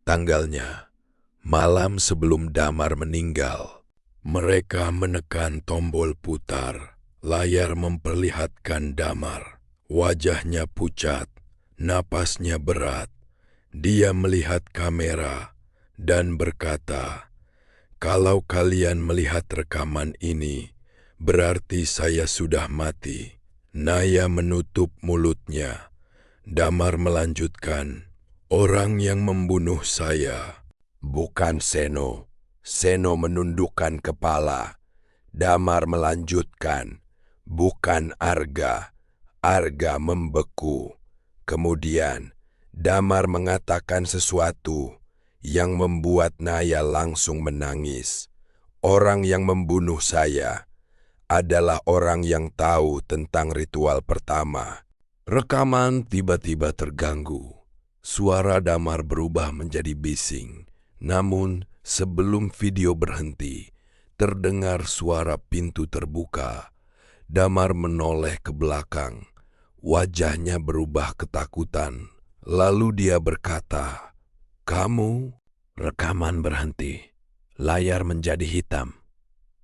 Tanggalnya, malam sebelum Damar meninggal. Mereka menekan tombol putar. Layar memperlihatkan Damar. Wajahnya pucat, napasnya berat. Dia melihat kamera dan berkata, "Kalau kalian melihat rekaman ini, berarti saya sudah mati." Naya menutup mulutnya. Damar melanjutkan, "Orang yang membunuh saya bukan Seno." Seno menundukkan kepala. Damar melanjutkan, "Bukan Arga." Arga membeku. Kemudian, Damar mengatakan sesuatu yang membuat Naya langsung menangis. Orang yang membunuh saya adalah orang yang tahu tentang ritual pertama. Rekaman tiba-tiba terganggu. Suara Damar berubah menjadi bising. Namun, sebelum video berhenti, terdengar suara pintu terbuka. Damar menoleh ke belakang. Wajahnya berubah ketakutan. Lalu dia berkata, "Kamu?" Rekaman berhenti. Layar menjadi hitam.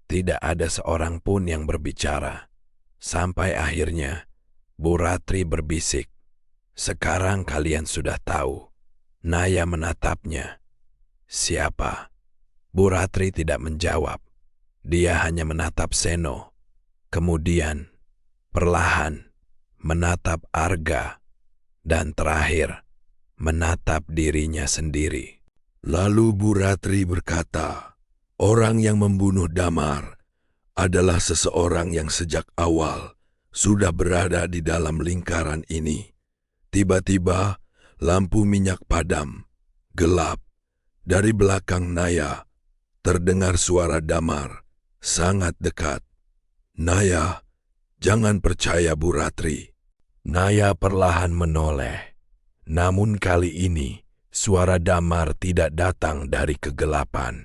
Tidak ada seorang pun yang berbicara. Sampai akhirnya, Bu Ratri berbisik, "Sekarang kalian sudah tahu." Naya menatapnya. "Siapa?" Bu Ratri tidak menjawab. Dia hanya menatap Seno. Kemudian, perlahan, menatap Arga. Dan terakhir, menatap dirinya sendiri. Lalu Bu Ratri berkata, "Orang yang membunuh Damar adalah seseorang yang sejak awal sudah berada di dalam lingkaran ini." Tiba-tiba, lampu minyak padam, gelap. Dari belakang Naya, terdengar suara Damar, sangat dekat. "Naya, jangan percaya Bu Ratri." Naya perlahan menoleh. Namun kali ini, suara Damar tidak datang dari kegelapan.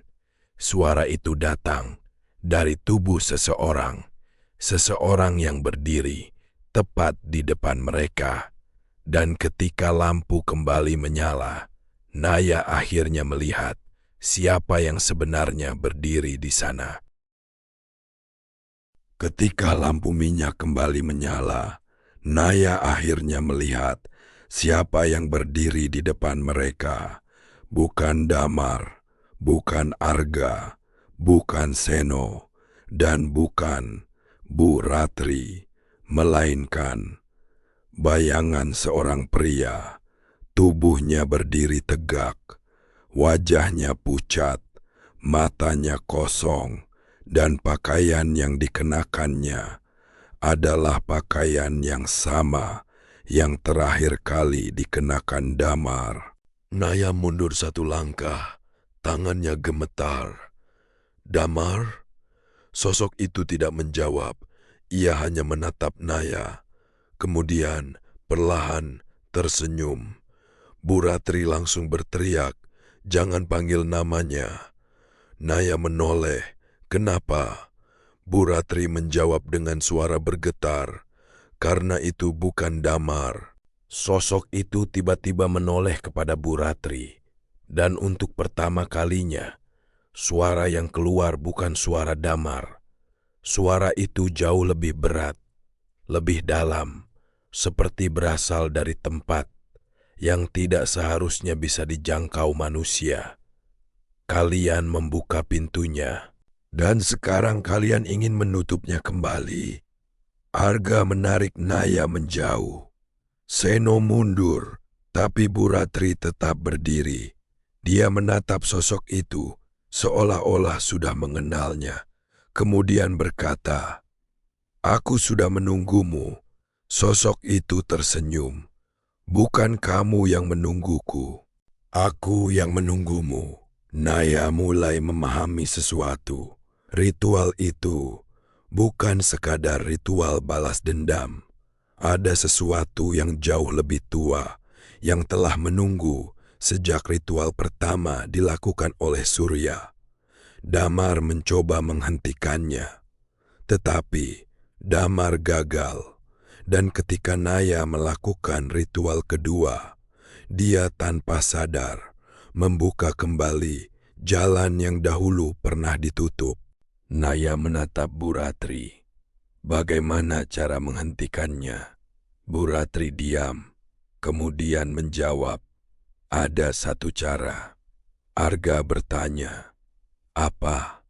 Suara itu datang dari tubuh seseorang. Seseorang yang berdiri tepat di depan mereka. Dan ketika lampu kembali menyala, Naya akhirnya melihat siapa yang sebenarnya berdiri di sana. Ketika lampu minyak kembali menyala, Naya akhirnya melihat siapa yang berdiri di depan mereka. Bukan Damar, bukan Arga, bukan Seno, dan bukan Bu Ratri, melainkan bayangan seorang pria. Tubuhnya berdiri tegak, wajahnya pucat, matanya kosong, dan pakaian yang dikenakannya adalah pakaian yang sama yang terakhir kali dikenakan Damar. Naya mundur satu langkah, tangannya gemetar. "Damar?" Sosok itu tidak menjawab, ia hanya menatap Naya. Kemudian perlahan tersenyum. Bu Ratri langsung berteriak, "Jangan panggil namanya." Naya menoleh. "Kenapa?" Bu Ratri menjawab dengan suara bergetar, "Karena itu bukan Damar." Sosok itu tiba-tiba menoleh kepada Bu Ratri. Dan untuk pertama kalinya, suara yang keluar bukan suara Damar. Suara itu jauh lebih berat, lebih dalam, seperti berasal dari tempat yang tidak seharusnya bisa dijangkau manusia. "Kalian membuka pintunya. Dan sekarang kalian ingin menutupnya kembali." Arga menarik Naya menjauh. Seno mundur, tapi Bu Ratri tetap berdiri. Dia menatap sosok itu, seolah-olah sudah mengenalnya. Kemudian berkata, "Aku sudah menunggumu." Sosok itu tersenyum. "Bukan kamu yang menungguku. Aku yang menunggumu." Naya mulai memahami sesuatu. Ritual itu bukan sekadar ritual balas dendam. Ada sesuatu yang jauh lebih tua yang telah menunggu sejak ritual pertama dilakukan oleh Surya. Damar mencoba menghentikannya, tetapi Damar gagal. Dan ketika Naya melakukan ritual kedua, dia tanpa sadar membuka kembali jalan yang dahulu pernah ditutup. Naya menatap Bu Ratri. Bagaimana cara menghentikannya? Bu Ratri diam, kemudian menjawab, "Ada satu cara." Arga bertanya, "Apa?"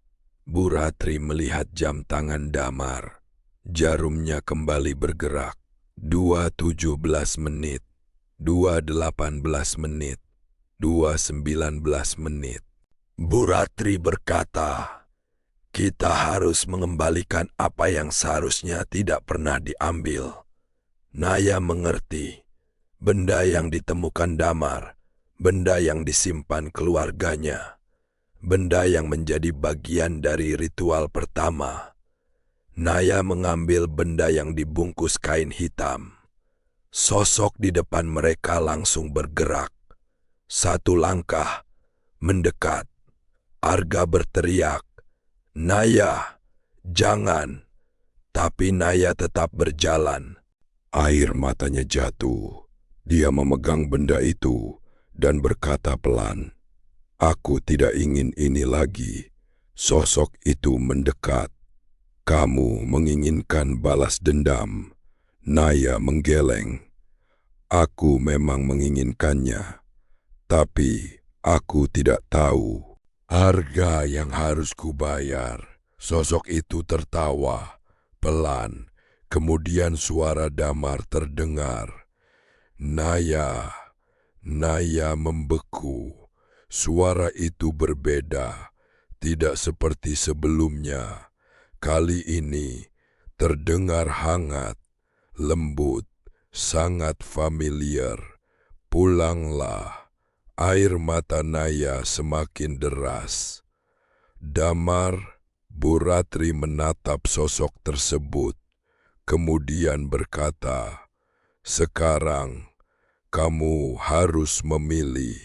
Bu Ratri melihat jam tangan Damar. Jarumnya kembali bergerak. 2:17 menit, 2:18 menit, 2:19 menit. Bu Ratri berkata, "Kita harus mengembalikan apa yang seharusnya tidak pernah diambil." Naya mengerti. Benda yang ditemukan Damar, benda yang disimpan keluarganya, benda yang menjadi bagian dari ritual pertama. Naya mengambil benda yang dibungkus kain hitam. Sosok di depan mereka langsung bergerak. Satu langkah, mendekat. Arga berteriak, "Naya, jangan!" Tapi Naya tetap berjalan. Air matanya jatuh. Dia memegang benda itu dan berkata pelan, "Aku tidak ingin ini lagi." Sosok itu mendekat. "Kamu menginginkan balas dendam?" Naya menggeleng. "Aku memang menginginkannya, tapi aku tidak tahu harga yang harus kubayar." Sosok itu tertawa, pelan, kemudian suara Damar terdengar. "Naya." Naya membeku. Suara itu berbeda, tidak seperti sebelumnya. Kali ini terdengar hangat, lembut, sangat familiar. "Pulanglah." Air mata Naya semakin deras. Damar, Bu Ratri menatap sosok tersebut, kemudian berkata, "Sekarang kamu harus memilih."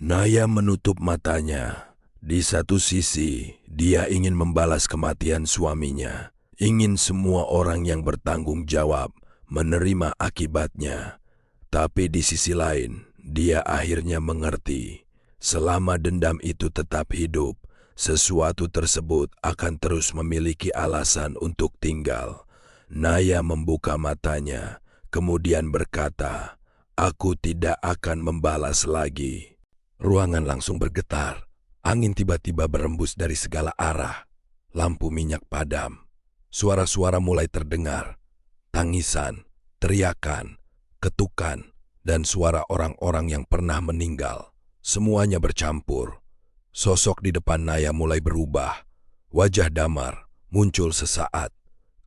Naya menutup matanya. Di satu sisi, dia ingin membalas kematian suaminya, ingin semua orang yang bertanggung jawab menerima akibatnya. Tapi di sisi lain, dia akhirnya mengerti, selama dendam itu tetap hidup, sesuatu tersebut akan terus memiliki alasan untuk tinggal. Naya membuka matanya, kemudian berkata, "Aku tidak akan membalas lagi." Ruangan langsung bergetar. Angin tiba-tiba berembus dari segala arah. Lampu minyak padam. Suara-suara mulai terdengar. Tangisan, teriakan, ketukan, dan suara orang-orang yang pernah meninggal. Semuanya bercampur. Sosok di depan Naya mulai berubah. Wajah Damar muncul sesaat,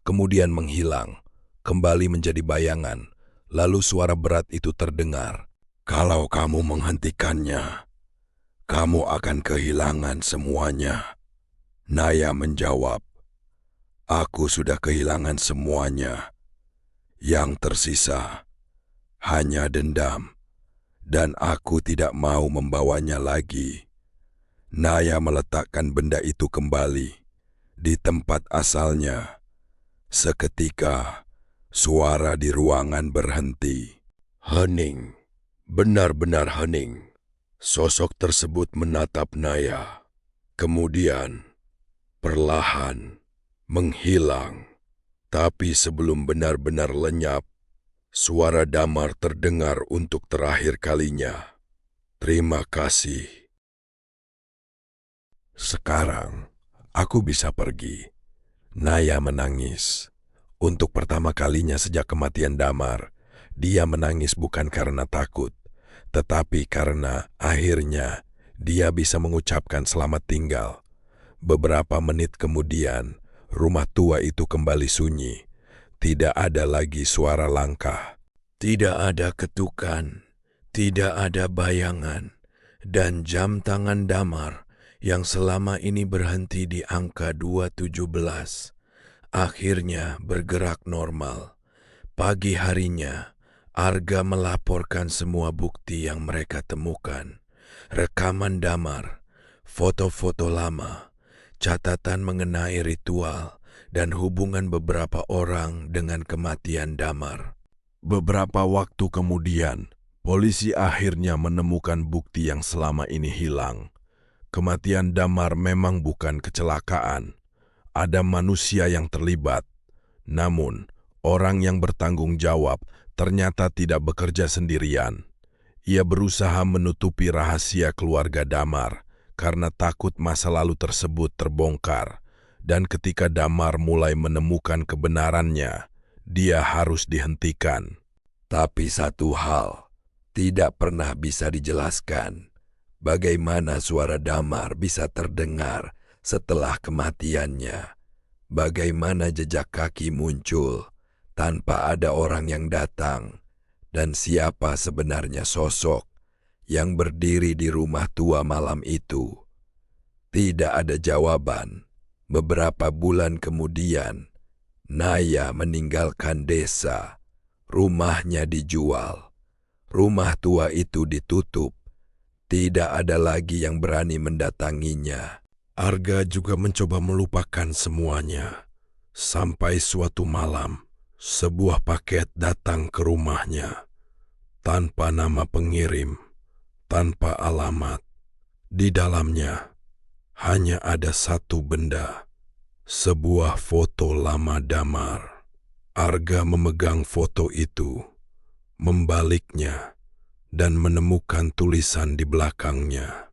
kemudian menghilang, kembali menjadi bayangan. Lalu suara berat itu terdengar. "Kalau kamu menghentikannya, kamu akan kehilangan semuanya." Naya menjawab, "Aku sudah kehilangan semuanya. Yang tersisa hanya dendam, dan aku tidak mau membawanya lagi." Naya meletakkan benda itu kembali di tempat asalnya. Seketika, suara di ruangan berhenti. Hening, benar-benar hening. Sosok tersebut menatap Naya, kemudian perlahan menghilang. Tapi sebelum benar-benar lenyap, suara Damar terdengar untuk terakhir kalinya. "Terima kasih. Sekarang aku bisa pergi." Naya menangis. Untuk pertama kalinya sejak kematian Damar, dia menangis bukan karena takut, tetapi karena akhirnya dia bisa mengucapkan selamat tinggal. Beberapa menit kemudian, rumah tua itu kembali sunyi. Tidak ada lagi suara langkah. Tidak ada ketukan, tidak ada bayangan, dan jam tangan Damar yang selama ini berhenti di angka 217 akhirnya bergerak normal. Pagi harinya, Arga melaporkan semua bukti yang mereka temukan. Rekaman Damar, foto-foto lama, catatan mengenai ritual, dan hubungan beberapa orang dengan kematian Damar. Beberapa waktu kemudian, polisi akhirnya menemukan bukti yang selama ini hilang. Kematian Damar memang bukan kecelakaan. Ada manusia yang terlibat. Namun, orang yang bertanggung jawab ternyata tidak bekerja sendirian. Ia berusaha menutupi rahasia keluarga Damar karena takut masa lalu tersebut terbongkar. Dan ketika Damar mulai menemukan kebenarannya, dia harus dihentikan. Tapi satu hal tidak pernah bisa dijelaskan. Bagaimana suara Damar bisa terdengar setelah kematiannya? Bagaimana jejak kaki muncul tanpa ada orang yang datang? Dan siapa sebenarnya sosok yang berdiri di rumah tua malam itu? Tidak ada jawaban. Beberapa bulan kemudian, Naya meninggalkan desa. Rumahnya dijual. Rumah tua itu ditutup. Tidak ada lagi yang berani mendatanginya. Arga juga mencoba melupakan semuanya. Sampai suatu malam, sebuah paket datang ke rumahnya. Tanpa nama pengirim, tanpa alamat. Di dalamnya hanya ada satu benda, sebuah foto lama Damar. Arga memegang foto itu, membaliknya, dan menemukan tulisan di belakangnya.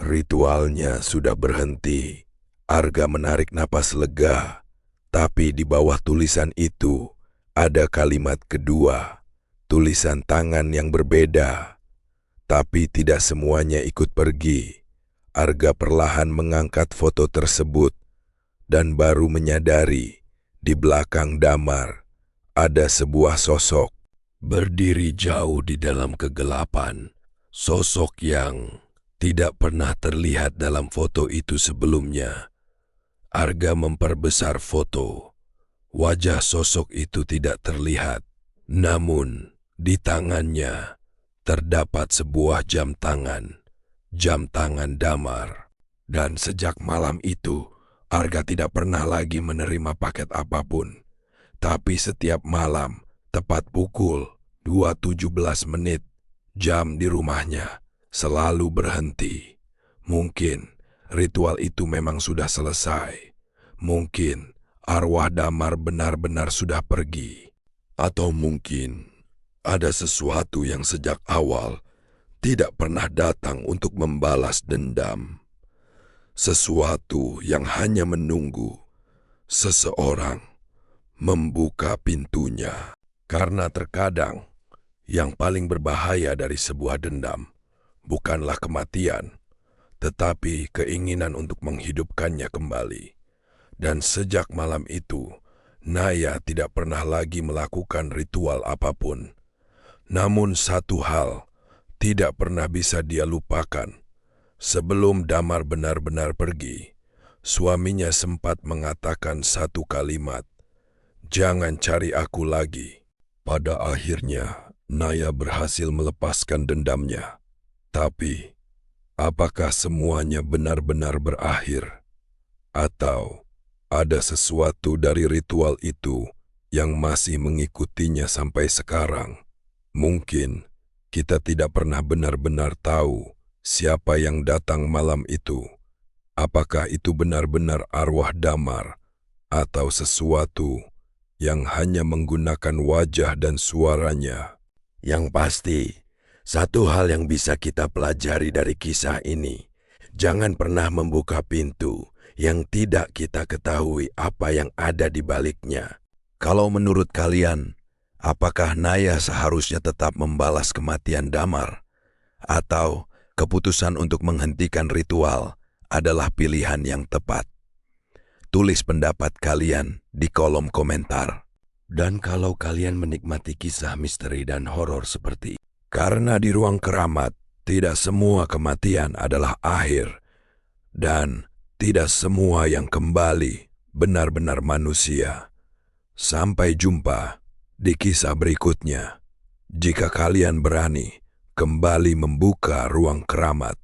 Ritualnya sudah berhenti. Arga menarik napas lega. Tapi di bawah tulisan itu ada kalimat kedua, tulisan tangan yang berbeda. Tapi tidak semuanya ikut pergi. Arga perlahan mengangkat foto tersebut dan baru menyadari di belakang Damar ada sebuah sosok berdiri jauh di dalam kegelapan. Sosok yang tidak pernah terlihat dalam foto itu sebelumnya. Arga memperbesar foto. Wajah sosok itu tidak terlihat. Namun, di tangannya terdapat sebuah jam tangan. Jam tangan Damar. Dan sejak malam itu, Arga tidak pernah lagi menerima paket apapun. Tapi setiap malam, tepat pukul 2.17, jam di rumahnya selalu berhenti. Mungkin ritual itu memang sudah selesai. Mungkin arwah Damar benar-benar sudah pergi. Atau mungkin ada sesuatu yang sejak awal tidak pernah datang untuk membalas dendam. Sesuatu yang hanya menunggu seseorang membuka pintunya. Karena terkadang yang paling berbahaya dari sebuah dendam bukanlah kematian, tetapi keinginan untuk menghidupkannya kembali. Dan sejak malam itu, Naya tidak pernah lagi melakukan ritual apapun. Namun satu hal tidak pernah bisa dia lupakan. Sebelum Damar benar-benar pergi, suaminya sempat mengatakan satu kalimat, "Jangan cari aku lagi." Pada akhirnya, Naya berhasil melepaskan dendamnya. Tapi, apakah semuanya benar-benar berakhir? Atau ada sesuatu dari ritual itu yang masih mengikutinya sampai sekarang? Mungkin kita tidak pernah benar-benar tahu siapa yang datang malam itu. Apakah itu benar-benar arwah Damar atau sesuatu yang hanya menggunakan wajah dan suaranya? Yang pasti, satu hal yang bisa kita pelajari dari kisah ini, jangan pernah membuka pintu yang tidak kita ketahui apa yang ada di baliknya. Kalau menurut kalian, apakah Naya seharusnya tetap membalas kematian Damar? Atau keputusan untuk menghentikan ritual adalah pilihan yang tepat? Tulis pendapat kalian di kolom komentar. Dan kalau kalian menikmati kisah misteri dan horor seperti ini, karena di ruang keramat, tidak semua kematian adalah akhir. Dan tidak semua yang kembali benar-benar manusia. Sampai jumpa di kisah berikutnya. Jika kalian berani kembali membuka ruang keramat.